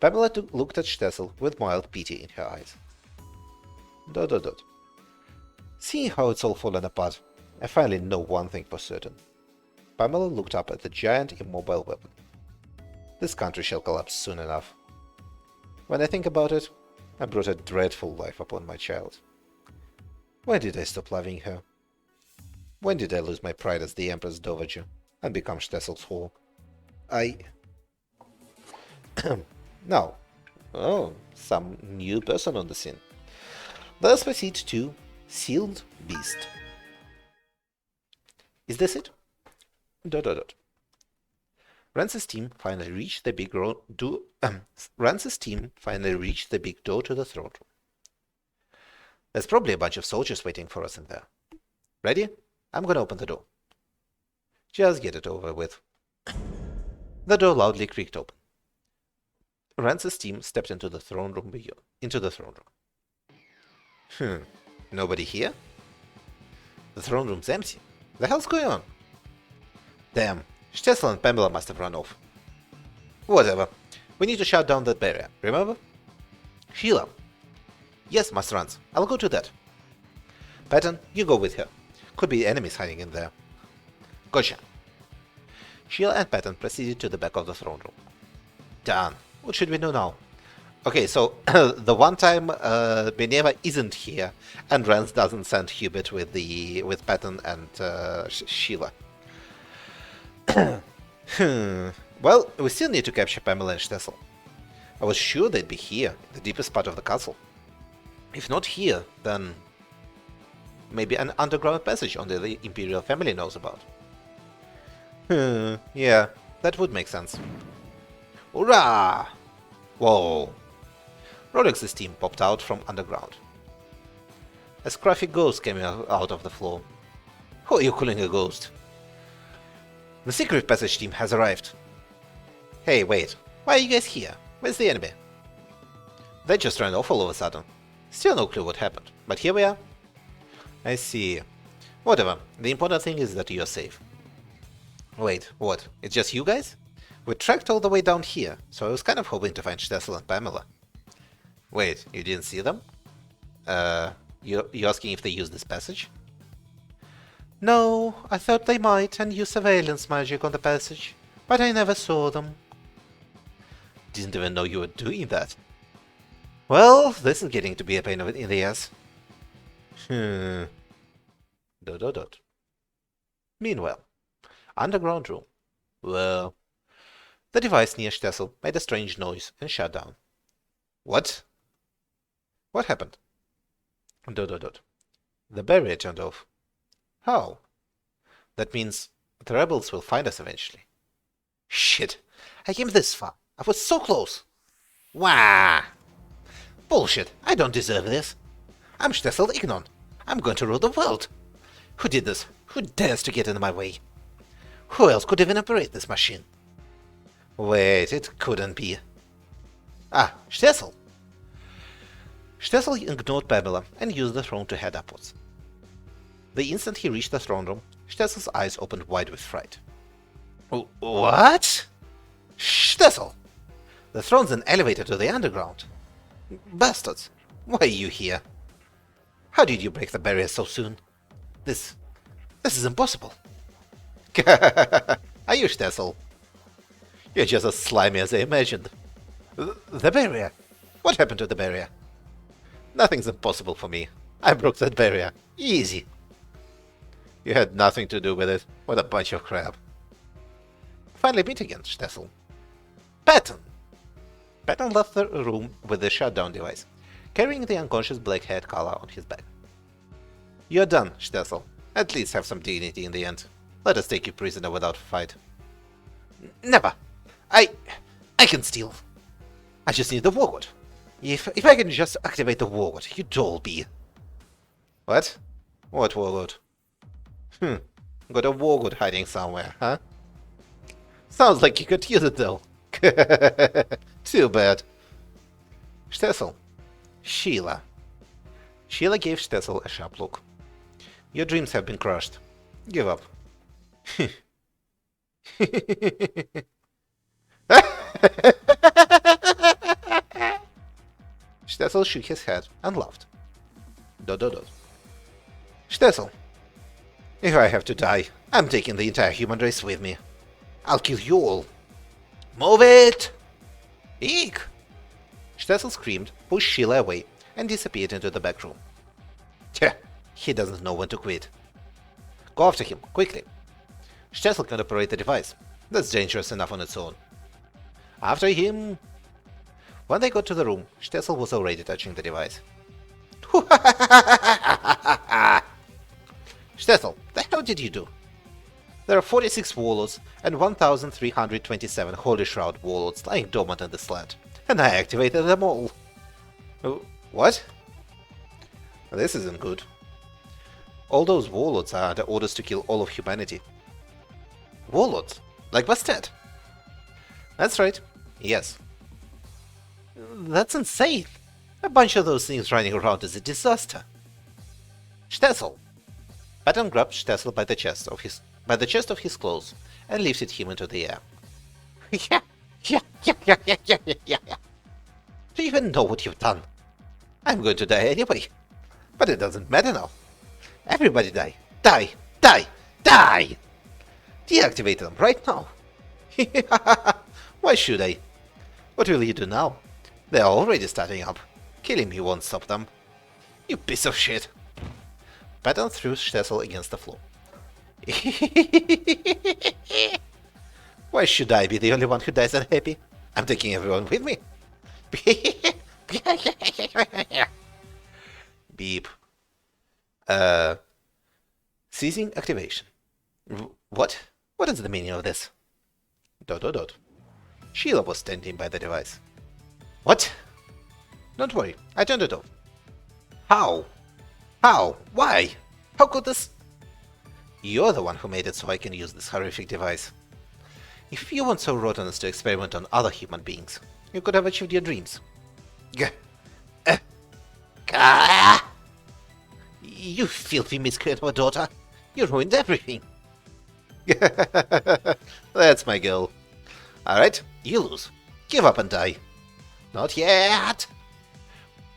Pamela looked at Stessel with mild pity in her eyes. ... Seeing how it's all fallen apart, I finally know one thing for certain. Pamela looked up at the giant immobile weapon. This country shall collapse soon enough. When I think about it, I brought a dreadful life upon my child. When did I stop loving her? When did I lose my pride as the Empress Dowager and become Stessel's whore? Now, some new person on the scene. Let's proceed to Sealed Beast. Is this it? ... Rance's team finally reached the big door to the throne room. There's probably a bunch of soldiers waiting for us in there. Ready? I'm gonna open the door. Just get it over with. The door loudly creaked open. Rance's team stepped into the throne room Nobody here? The throne room's empty. The hell's going on? Damn, Stessel and Pamela must have run off. Whatever. We need to shut down that barrier, remember? Sheila. Yes, Master Rance. I'll go to that. Patton, you go with her. Could be enemies hiding in there. Gotcha. Sheila and Patton proceeded to the back of the throne room. Done. What should we do now? Okay, so the one time Beneva isn't here, and Rance doesn't send Hubert with Patton and Sheila. Well, we still need to capture Pamela and Stessel. I was sure they'd be here, the deepest part of the castle. If not here, then maybe an underground passage only the Imperial family knows about. Yeah, that would make sense. Hurrah! Whoa! Rolex's team popped out from underground. A scruffy ghost came out of the floor. Who are you calling a ghost? The secret passage team has arrived. Hey, wait. Why are you guys here? Where's the enemy? They just ran off all of a sudden. Still no clue what happened, but here we are. I see. Whatever. The important thing is that you're safe. Wait, what? It's just you guys? We tracked all the way down here, so I was kind of hoping to find Stessel and Pamela. Wait, you didn't see them? You asking if they used this passage? No, I thought they might and use surveillance magic on the passage, but I never saw them. Didn't even know you were doing that. Well, this is getting to be a pain in the ass. Dot dot dot. Meanwhile, underground room. Well, the device near Stessel made a strange noise and shut down. What? What happened? Dot dot dot. The barrier turned off. How? That means the rebels will find us eventually. Shit! I came this far. I was so close. Wah! Bullshit! I don't deserve this. I'm Stessel Ignon. I'm going to rule the world. Who did this? Who dares to get in my way? Who else could even operate this machine? Wait, it couldn't be. Ah, Stessel. Stessel ignored Pamela and used the throne to head upwards. The instant he reached the throne room, Stessel's eyes opened wide with fright. What? Stessel! The throne's an elevator to the underground. Bastards, why are you here? How did you break the barrier so soon? This is impossible. Are you Stessel? You're just as slimy as I imagined. The barrier? What happened to the barrier? Nothing's impossible for me. I broke that barrier. Easy. You had nothing to do with it. What a bunch of crap. Finally meet again, Stessel. Patton! Patton left the room with the shutdown device, carrying the unconscious black-haired Kala on his back. You're done, Stessel. At least have some dignity in the end. Let us take you prisoner without a fight. Never! I can steal. I just need the warwood. If I can just activate the warwood, you'd all be... What? What warwood? Got a warwood hiding somewhere, huh? Sounds like you could use it though. Too bad. Stessel. Sheila. Sheila gave Stessel a sharp look. Your dreams have been crushed. Give up. Stessel shook his head and laughed. Dot dot dot. Stessel. If I have to die, I'm taking the entire human race with me. I'll kill you all. Move it! Eek! Stessel screamed, pushed Sheila away, and disappeared into the back room. Tch, he doesn't know when to quit. Go after him, quickly. Stessel can operate the device. That's dangerous enough on its own. After him... When they got to the room, Stessel was already touching the device. Stessel, the hell did you do? There are 46 warlords and 1,327 Holy Shroud warlords lying dormant in this land, and I activated them all. What? This isn't good. All those warlords are under orders to kill all of humanity. Warlords? Like Bastet? That's right, yes. That's insane. A bunch of those things running around is a disaster. Stessel. Patton grabbed Stessel by the chest of his clothes and lifted him into the air. Yeah, Yeah. Do you even know what you've done? I'm going to die anyway. But it doesn't matter now. Everybody die. Die. Die. Die! Deactivate them right now. Why should I? What will you do now? They're already starting up. Killing me won't stop them. You piece of shit. Patton threw Stessel against the floor. Why should I be the only one who dies unhappy? I'm taking everyone with me. Beep. Ceasing activation. What? What is the meaning of this? ... Sheila was standing by the device. What? Don't worry, I turned it off. How? How? Why? How could this... You're the one who made it so I can use this horrific device. If you weren't so rotten as to experiment on other human beings, you could have achieved your dreams. You filthy miscreant of a daughter. You ruined everything. That's my girl. Alright, you lose. Give up and die. Not yet.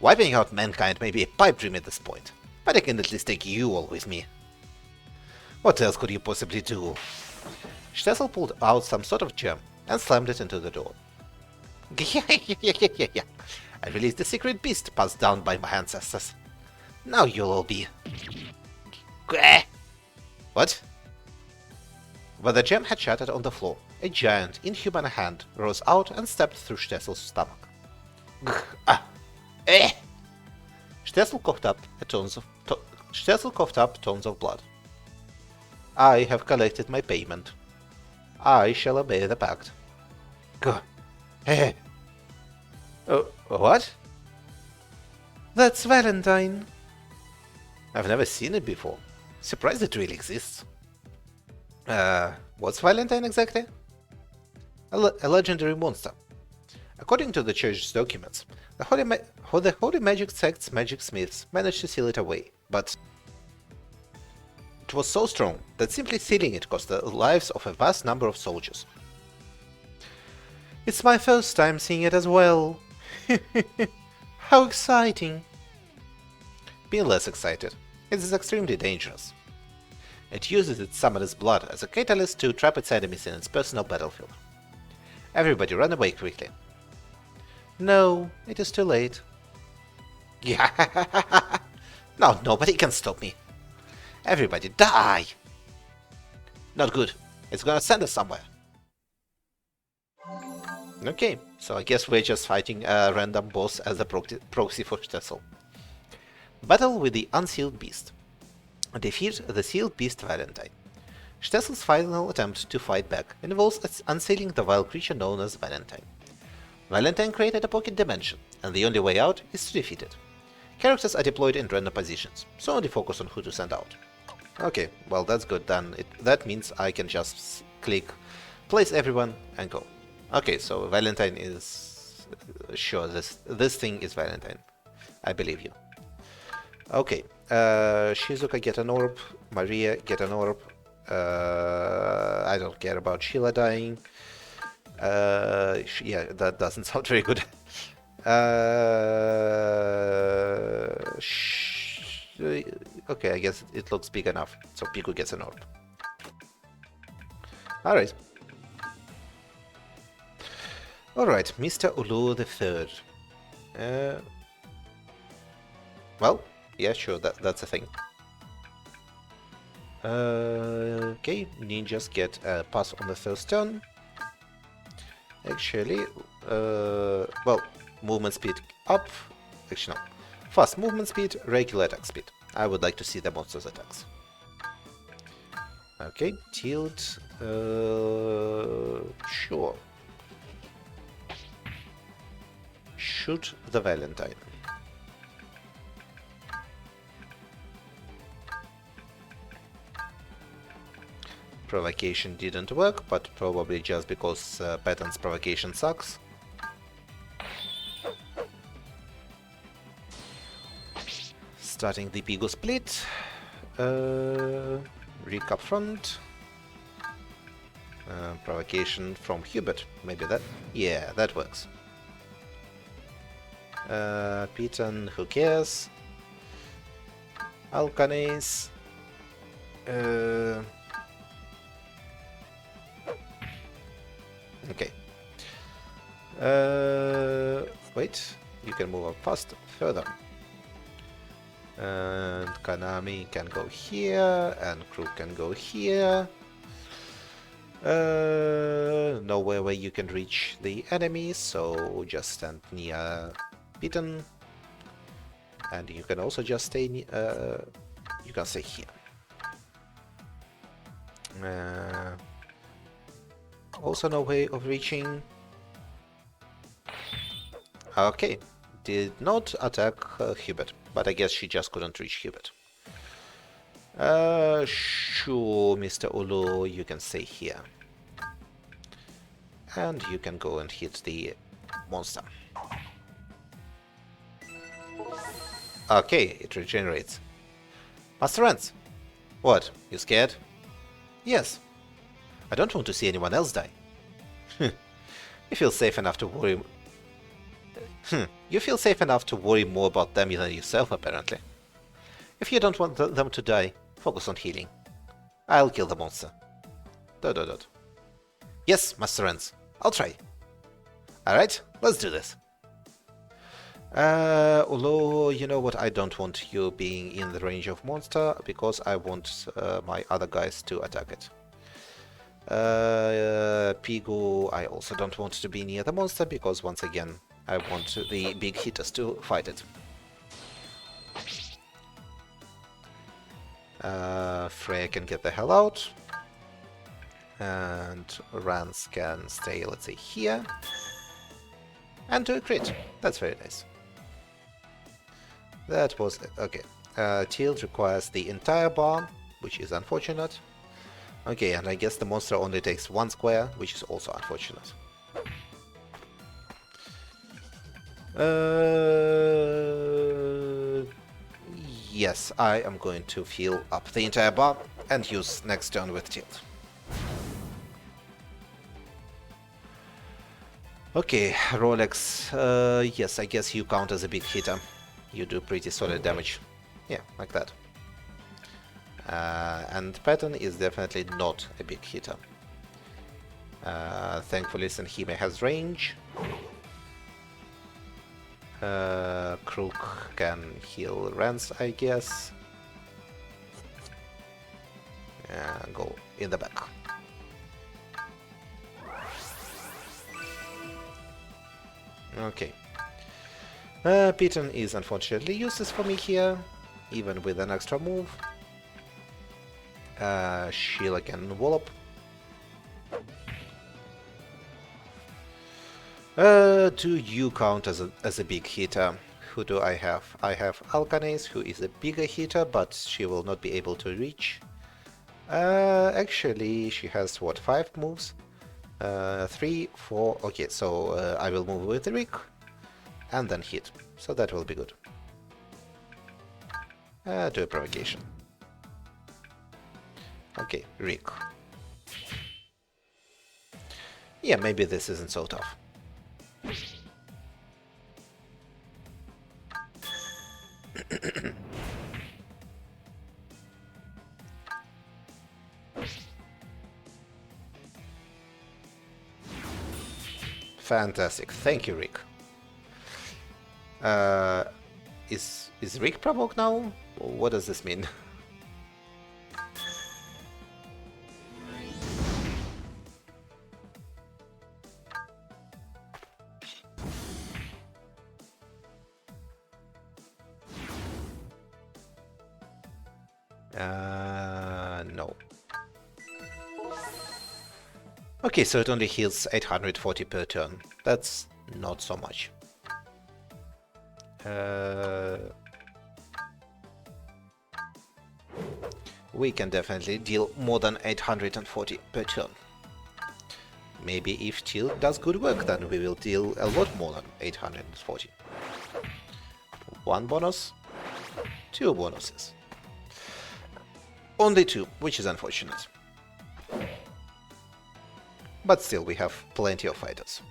Wiping out mankind may be a pipe dream at this point, but I can at least take you all with me. What else could you possibly do? Stessel pulled out some sort of gem and slammed it into the door. I released the secret beast passed down by my ancestors. Now you'll all be... What? When the gem had shattered on the floor, a giant, inhuman hand rose out and stepped through Stessel's stomach. Stessel coughed up tones of blood. I have collected my payment. I shall obey the pact. What? That's Valentine. I've never seen it before. Surprised it really exists. What's Valentine exactly? A legendary monster. According to the church's documents, the holy magic sect's magic smiths managed to seal it away, but it was so strong that simply sealing it cost the lives of a vast number of soldiers. It's my first time seeing it as well. How exciting! Be less excited. It is extremely dangerous. It uses its summoner's blood as a catalyst to trap its enemies in its personal battlefield. Everybody run away quickly. No, it is too late. Yeah. Now nobody can stop me. Everybody die! Not good. It's gonna send us somewhere. Okay, so I guess we're just fighting a random boss as a proxy for Stessel. Battle with the Unsealed Beast. Defeat the Sealed Beast Valentine. Stessel's final attempt to fight back involves unsealing the vile creature known as Valentine. Valentine created a pocket dimension, and the only way out is to defeat it. Characters are deployed in random positions, so only focus on who to send out. Okay, well that's good, then that means I can just click place everyone and go. Okay, so Valentine is... sure, this thing is Valentine. I believe you. Okay, Shizuka get an orb, Maria get an orb, I don't care about Sheila dying. Yeah, that doesn't sound very good. Okay, I guess it looks big enough, so Piku gets an orb. Alright. Alright, Mr. Ulu the Third. Well, yeah, sure, that's a thing. Okay, ninjas get a pass on the first turn. Actually, well, movement speed up. Actually, no. Fast movement speed, regular attack speed. I would like to see the monster's attacks. Okay, tilt. Sure. Shoot the Valentine. Provocation didn't work, but probably just because Patton's provocation sucks. Starting the Pigu split. Rick up front. Provocation from Hubert. Maybe that... Yeah, that works. Piton, who cares? Alkanase. Okay. Wait, you can move up further. And Kanami can go here, and Crew can go here. Nowhere where you can reach the enemy, so just stand near Piton. And you can also just stay you can stay here. Also no way of reaching. Okay, did not attack Hubert, but I guess she just couldn't reach Hubert. Sure, Mr. Ulu, you can stay here. And you can go and hit the monster. Okay, it regenerates. Master Rance! What, you scared? Yes. I don't want to see anyone else die. You feel safe enough to worry... You feel safe enough to worry more about them than yourself, apparently. If you don't want them to die, focus on healing. I'll kill the monster. ... Yes, Master Rance. I'll try. Alright, let's do this. Although, you know what, I don't want you being in the range of monster, because I want my other guys to attack it. Pigu, I also don't want to be near the monster, because once again, I want the big hitters to fight it. Freya can get the hell out. And Rance can stay, let's say, here. And do a crit. That's very nice. That was it. Okay. Tilt requires the entire bar, which is unfortunate. Okay, and I guess the monster only takes one square, which is also unfortunate. Yes, I am going to fill up the entire bar and use next turn with tilt. Okay, Rolex, yes, I guess you count as a big hitter. You do pretty solid damage. Yeah, like that. And Patton is definitely not a big hitter. Thankfully, Senhime has range. Crook can heal Rance, I guess. Go in the back. Okay. Piton is unfortunately useless for me here, even with an extra move. Sheila can wallop. Do you count as a big hitter? Who do I have? I have Alkanase, who is a bigger hitter, but she will not be able to reach. Actually, she has, what, 5 moves? 3, 4, okay, so I will move with Rick, and then hit, so that will be good. Do a provocation. Okay, Rick. Yeah, maybe this isn't so tough. Fantastic, thank you, Rick. Is Rick provoked now? What does this mean? No. Okay, so it only heals 840 per turn. That's not so much. We can definitely deal more than 840 per turn. Maybe if Tilt does good work, then we will deal a lot more than 840. 1 bonus, 2 bonuses. Only 2, which is unfortunate. But still, we have plenty of fighters.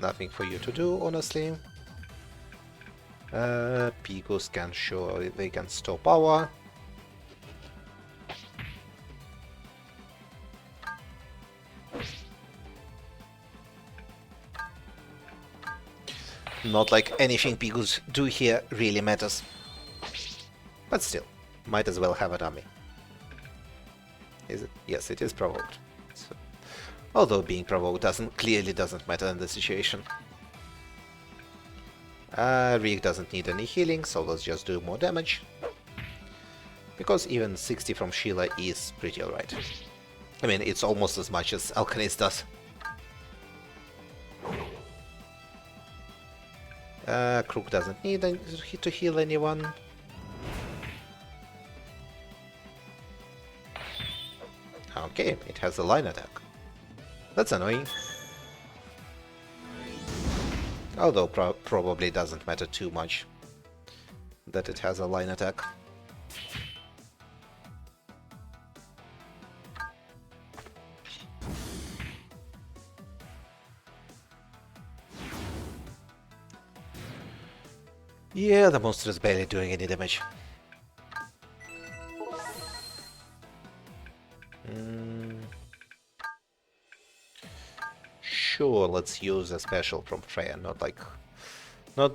Nothing for you to do, honestly. Picos can show they can store power. Not like anything Picos do here really matters. But still, might as well have a dummy. Is it? Yes, it is provoked. So, although being provoked clearly doesn't matter in this situation. Rick doesn't need any healing, so let's just do more damage. Because even 60 from Sheila is pretty alright. I mean, it's almost as much as Alchemist does. Crook doesn't need to heal anyone. Okay, it has a line attack. That's annoying. Although probably doesn't matter too much that it has a line attack. Yeah, the monster is barely doing any damage. Sure, let's use a special from Freya, not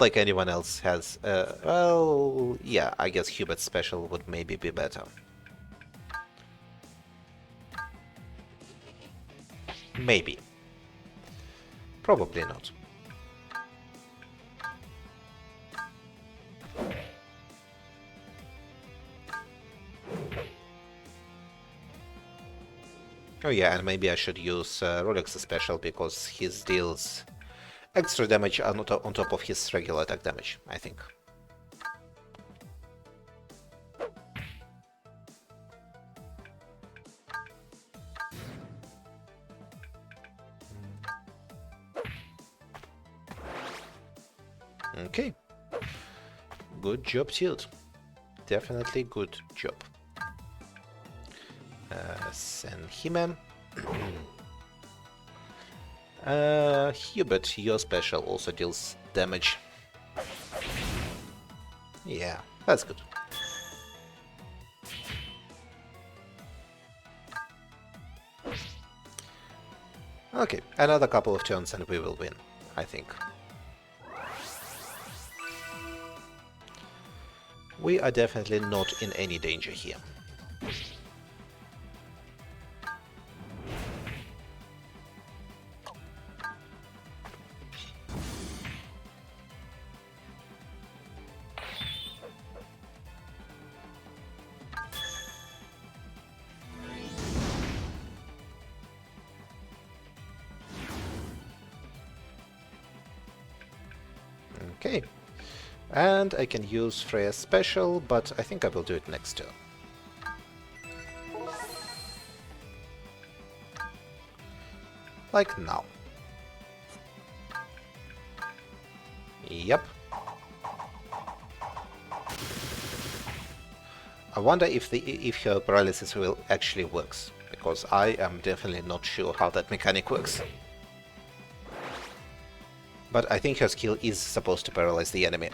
like anyone else has. Well, yeah, I guess Hubert's special would maybe be better. Maybe. Probably not. Oh yeah, and maybe I should use Rolex's special, because he deals extra damage on top of his regular attack damage, I think. Okay. Good job, Tilt. Definitely good job. Send him. Hubert, your special also deals damage. Yeah, that's good. Okay, another couple of turns and we will win, I think. We are definitely not in any danger here. Okay, and I can use Freya's special, but I think I will do it next turn. Like now. Yep. I wonder if her paralysis will actually works, because I am definitely not sure how that mechanic works. But I think her skill is supposed to paralyze the enemy.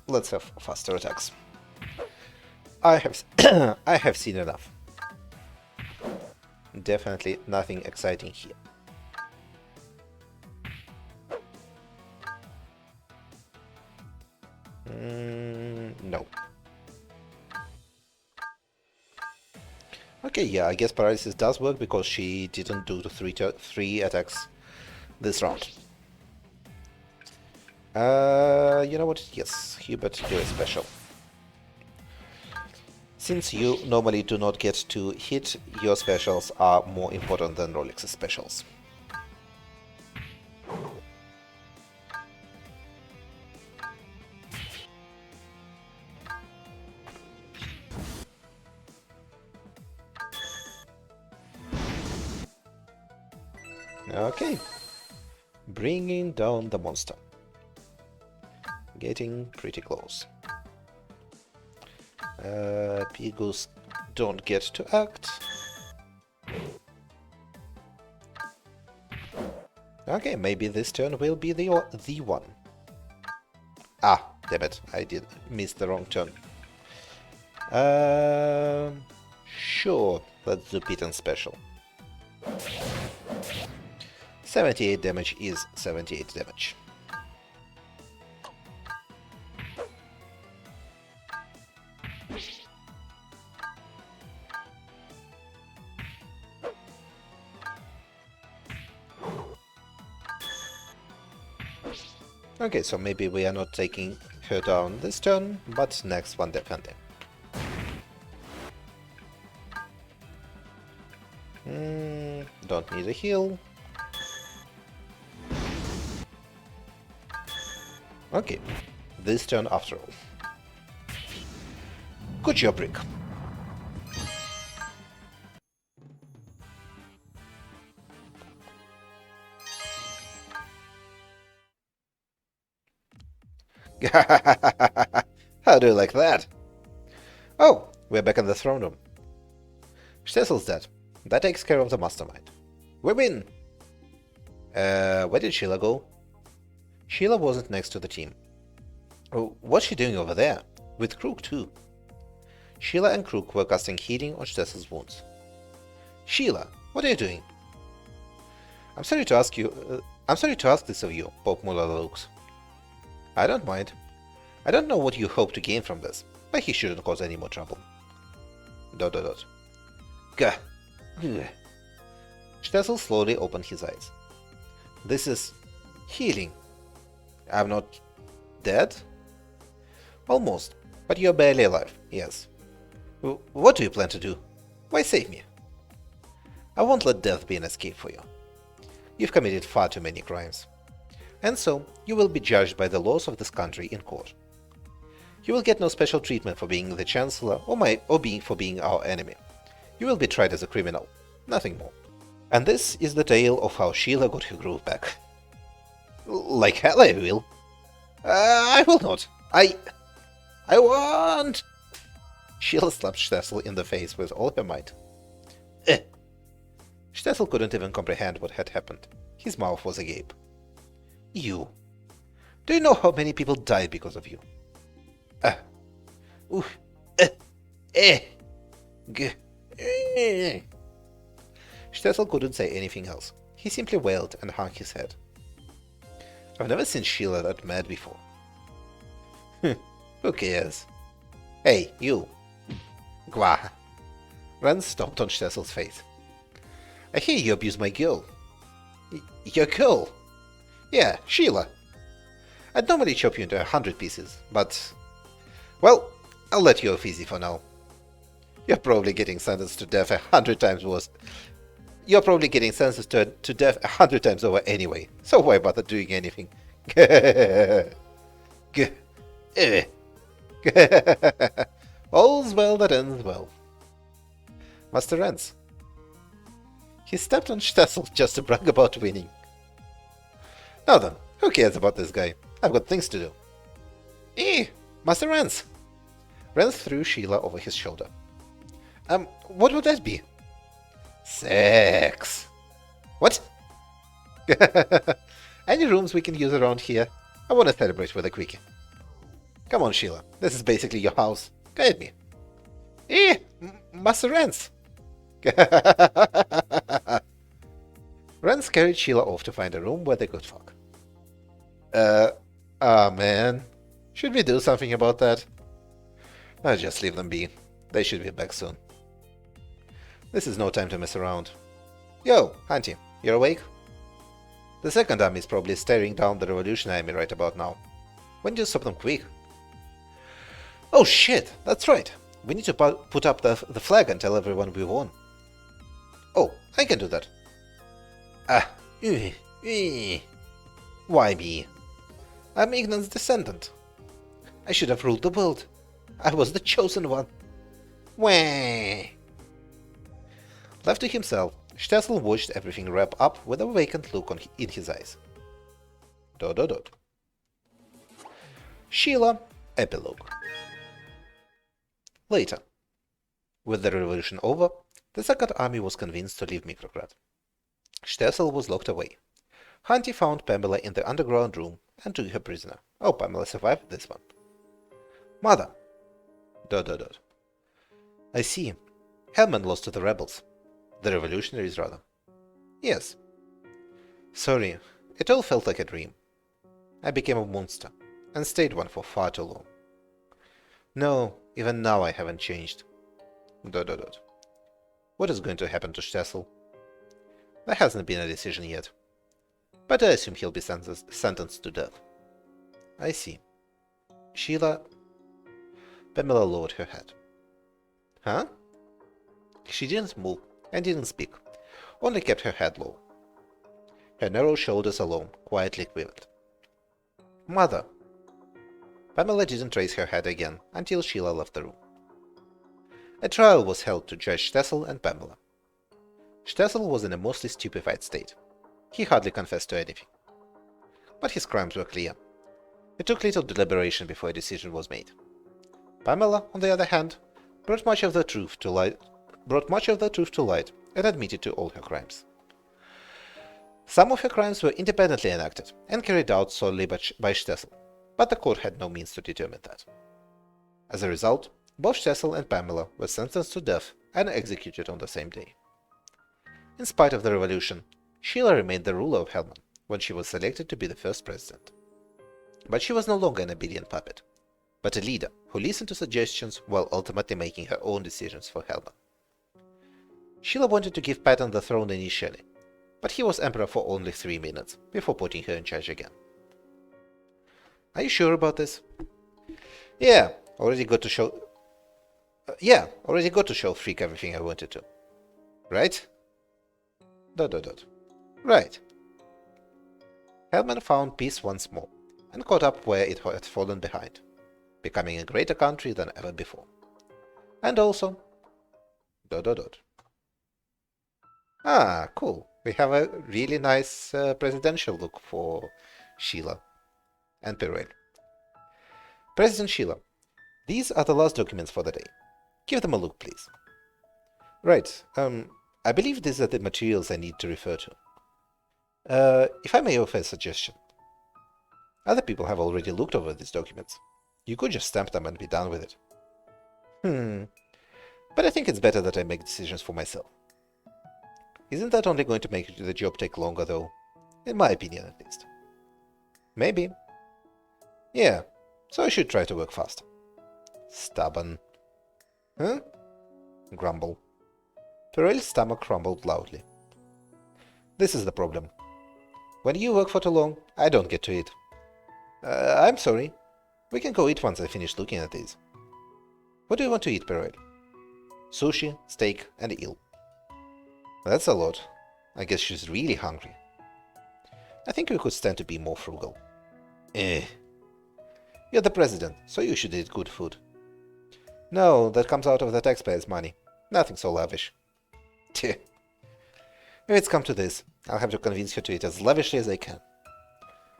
Let's have faster attacks. I have I have seen enough. Definitely nothing exciting here. No. Okay, yeah, I guess paralysis does work because she didn't do the three attacks this round. You know what? Yes, Hubert, do a special. Since you normally do not get to hit, your specials are more important than Rolex's specials. Okay. Bringing down the monster. Getting pretty close. Pigus don't get to act. Okay, maybe this turn will be the one. Ah, damn it, I did miss the wrong turn. Sure, let's do Pit and Special. 78 damage is 78 damage. Okay, so maybe we are not taking her down this turn, but next one definitely. Don't need a heal. Okay, this turn after all. Good job, Rick. How do you like that? Oh, we're back in the throne room. Stessel's dead. That takes care of the mastermind. We win! Where did Sheila go? Sheila wasn't next to the team. Oh, what's she doing over there? With Crook too. Sheila and Crook were casting healing on Stessel's wounds. Sheila, what are you doing? I'm sorry to ask this of you, Pope Muller looks. I don't mind. I don't know what you hope to gain from this, but he shouldn't cause any more trouble. ... Gah. Stessel slowly opened his eyes. This is healing. I'm not dead? Almost, but you're barely alive, yes. What do you plan to do? Why save me? I won't let death be an escape for you. You've committed far too many crimes. And so, you will be judged by the laws of this country in court. You will get no special treatment for being the Chancellor or for being our enemy. You will be tried as a criminal, nothing more. And this is the tale of how Sheila got her groove back. Like hell I will. I will not. I want... Sheila slapped Stessel in the face with all her might. Stessel couldn't even comprehend what had happened. His mouth was agape. You. Do you know how many people died because of you? Stessel couldn't say anything else. He simply wailed and hung his head. I've never seen Sheila that mad before. Who cares? Hey, you. Gwa. Rance stomped on Stessel's face. I hear you abuse my girl. Your girl? Yeah, Sheila. I'd normally chop you into 100 pieces, but... Well, I'll let you off easy for now. You're probably getting sentenced to death 100 times worse. You're probably getting sentenced to death 100 times over anyway, so why bother doing anything? All's well that ends well. Master Rance. He stepped on Stessel just to brag about winning. Now then, who cares about this guy? I've got things to do. Master Rance. Rance threw Sheila over his shoulder. What would that be? Sex. What? Any rooms we can use around here? I want to celebrate with a quickie. Come on, Sheila. This is basically your house. Guide me. Master Rance. Rance carried Sheila off to find a room where they could fuck. Man. Should we do something about that? I'll just leave them be. They should be back soon. This is no time to mess around. Yo, Auntie, you're awake? The second army is probably staring down the revolutionary army right about now. When do you stop them quick? Oh shit, that's right. We need to put up the flag and tell everyone we won. Oh, I can do that. Why me? I'm Ignan's descendant. I should have ruled the world. I was the chosen one. Wah. Left to himself, Stessel watched everything wrap up with a vacant look in his eyes. ... Sheila, epilogue. Later. With the revolution over, the Second Army was convinced to leave Micrograd. Stessel was locked away. Hunty found Pamela in the underground room and took her prisoner. Oh, Pamela survived this one. Mother. ... I see. Hellman lost to the rebels. The revolutionaries, rather. Yes. Sorry, it all felt like a dream. I became a monster, and stayed one for far too long. No, even now I haven't changed. ... What is going to happen to Stessel? There hasn't been a decision yet, but I assume he'll be sentenced to death. I see. Sheila... Pamela lowered her head. Huh? She didn't move and didn't speak, only kept her head low. Her narrow shoulders alone quietly quivered. Mother. Pamela didn't raise her head again until Sheila left the room. A trial was held to judge Stessel and Pamela. Stessel was in a mostly stupefied state. He hardly confessed to anything. But his crimes were clear. It took little deliberation before a decision was made. Pamela, on the other hand, brought much of the truth to light and admitted to all her crimes. Some of her crimes were independently enacted and carried out solely by Stessel, but the court had no means to determine that. As a result, both Stessel and Pamela were sentenced to death and executed on the same day. In spite of the revolution, Sheila remained the ruler of Hellman when she was selected to be the first president. But she was no longer an obedient puppet, but a leader who listened to suggestions while ultimately making her own decisions for Hellman. Sheila wanted to give Patton the throne initially, but he was emperor for only 3 minutes before putting her in charge again. Are you sure about this? Yeah, already got to show Freak everything I wanted to. Right? ... Right. Hellman found peace once more, and caught up where it had fallen behind, becoming a greater country than ever before. And also... ... Ah, cool. We have a really nice presidential look for Sheila and Perel. President Sheila, these are the last documents for the day. Give them a look, please. Right, I believe these are the materials I need to refer to. If I may offer a suggestion. Other people have already looked over these documents. You could just stamp them and be done with it. But I think it's better that I make decisions for myself. Isn't that only going to make the job take longer, though? In my opinion, at least. Maybe. Yeah, so I should try to work fast. Stubborn. Huh? Grumble. Perel's stomach rumbled loudly. This is the problem. When you work for too long, I don't get to eat. I'm sorry. We can go eat once I finish looking at these. What do you want to eat, Perel? Sushi, steak, and eel. That's a lot. I guess she's really hungry. I think we could stand to be more frugal. You're the president, so you should eat good food. No, that comes out of the taxpayers' money. Nothing so lavish. If it's come to this, I'll have to convince her to eat as lavishly as I can.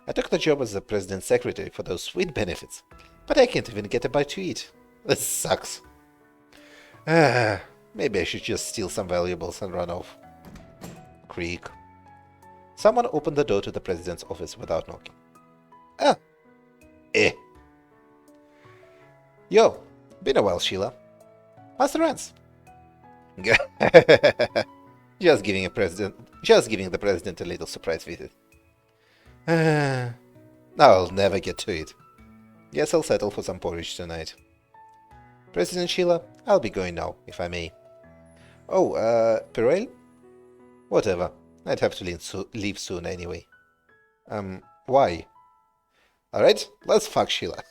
I took the job as the president's secretary for those sweet benefits, but I can't even get a bite to eat. This sucks. Maybe I should just steal some valuables and run off. Creak. Someone opened the door to the president's office without knocking. Yo, been a while, Sheila. Master Rance. Just giving the president a little surprise visit. I'll never get to it. Guess I'll settle for some porridge tonight. President Sheila, I'll be going now, if I may. Oh, Perel? Whatever. I'd have to leave soon anyway. Why? Alright, let's fuck Sheila.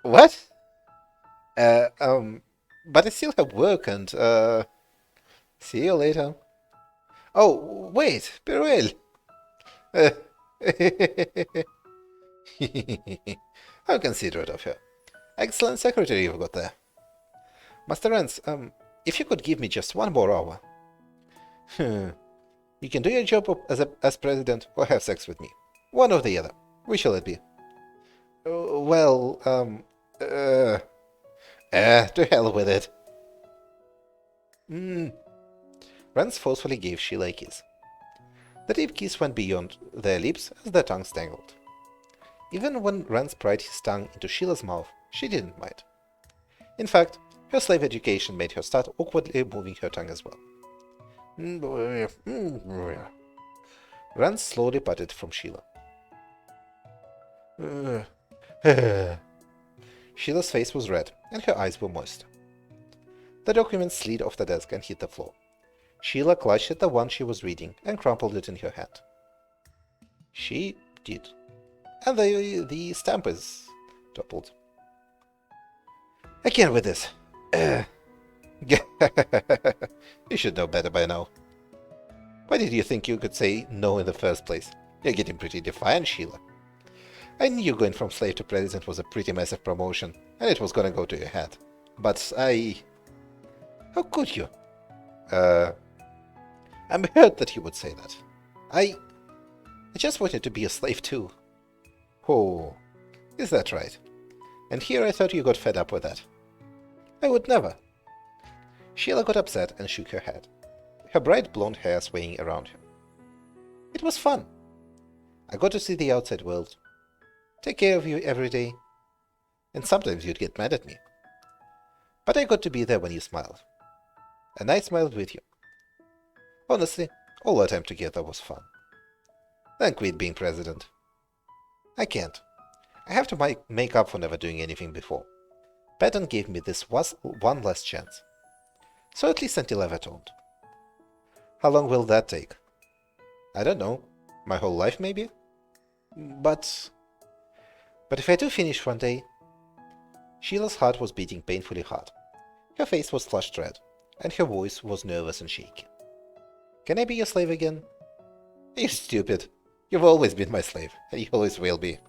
What? But I still have work and, see you later. Oh, wait, Perel. How considerate of her. Excellent secretary you've got there. Master Rance, if you could give me just one more hour. You can do your job as president or have sex with me. One or the other. Which shall it be? Well, to hell with it. Rance forcefully gave Sheila a kiss. The deep kiss went beyond their lips as their tongues tangled. Even when Rance pried his tongue into Sheila's mouth, she didn't mind. In fact, her slave education made her start awkwardly moving her tongue as well. Rance slowly parted from Sheila. Sheila's face was red, and her eyes were moist. The document slid off the desk and hit the floor. Sheila clutched at the one she was reading and crumpled it in her hand. She did. And the stamp is toppled. I can't with this. You should know better by now. Why did you think you could say no in the first place? You're getting pretty defiant, Sheila. I knew going from slave to president was a pretty massive promotion, and it was gonna go to your head. But how could you? I'm hurt that you would say that. I just wanted to be a slave too. Oh, is that right? And here I thought you got fed up with that. I would never. Sheila got upset and shook her head, her bright blonde hair swaying around her. It was fun. I got to see the outside world, take care of you every day, and sometimes you'd get mad at me. But I got to be there when you smiled. And I smiled with you. Honestly, all our time together was fun. Then quit being president. I can't. I have to make up for never doing anything before. Patton gave me this one last chance. So at least until I've atoned. How long will that take? I don't know. My whole life, maybe? But if I do finish one day... Sheila's heart was beating painfully hard. Her face was flushed red, and her voice was nervous and shaky. Can I be your slave again? You stupid. You've always been my slave, and you always will be.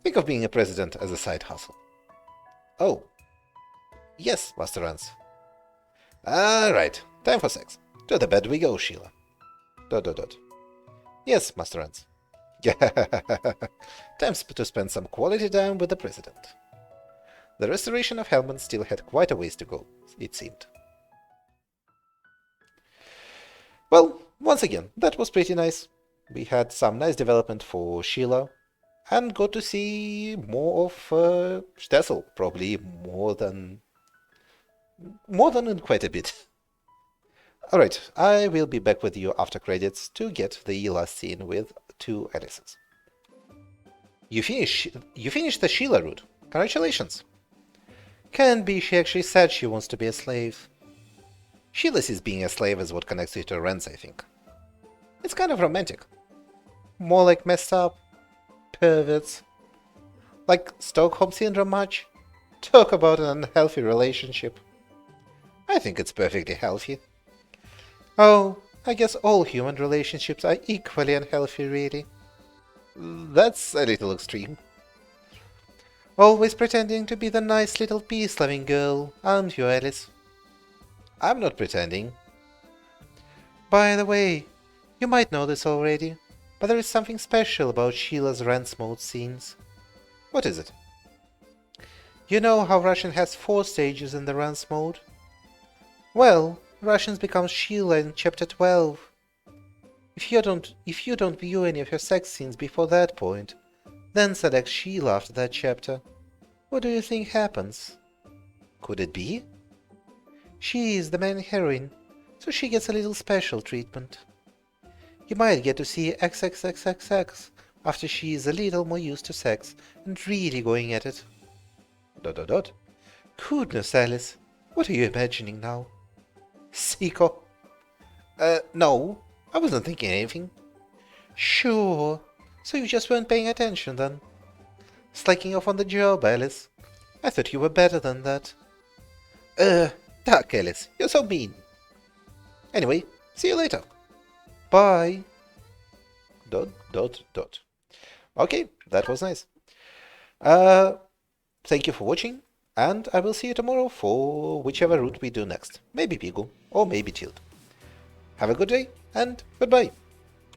Think of being a president as a side hustle. Oh. Yes, Master Rance. Right, time for sex. To the bed we go, Sheila. ... Yes, Master Rance. Time to spend some quality time with the president. The restoration of Hellman still had quite a ways to go, it seemed. Well, once again, that was pretty nice. We had some nice development for Sheila, and got to see more of Stessel, probably more than in quite a bit. Alright, I will be back with you after credits to get the last scene with two Alices. You finished the Sheila route. Congratulations. Can be she actually said she wants to be a slave. Sheila sees being a slave as what connects you to Rance, I think. It's kind of romantic. More like messed up. Perverts. Like Stockholm Syndrome much? Talk about an unhealthy relationship. I think it's perfectly healthy. Oh, I guess all human relationships are equally unhealthy, really. That's a little extreme. Always pretending to be the nice little peace-loving girl, aren't you, Alice? I'm not pretending. By the way, you might know this already, but there is something special about Sheila's Rance mode scenes. What is it? You know how Russian has 4 stages in the Rance mode? Well, Russians becomes Sheila in chapter 12. If you don't view any of her sex scenes before that point, then select Sheila after that chapter, what do you think happens? Could it be? She is the main heroine, so she gets a little special treatment. You might get to see XXXXX after she is a little more used to sex and really going at it. ... Goodness, Alice, what are you imagining now? Sicko. No, I wasn't thinking anything. Sure, so you just weren't paying attention then. Slacking off on the job, Alice. I thought you were better than that. Duck, Alice, you're so mean. Anyway, see you later. Bye. ... Okay, that was nice. Thank you for watching, and I will see you tomorrow for whichever route we do next. Maybe Pigu, or maybe Tilt. Have a good day, and goodbye.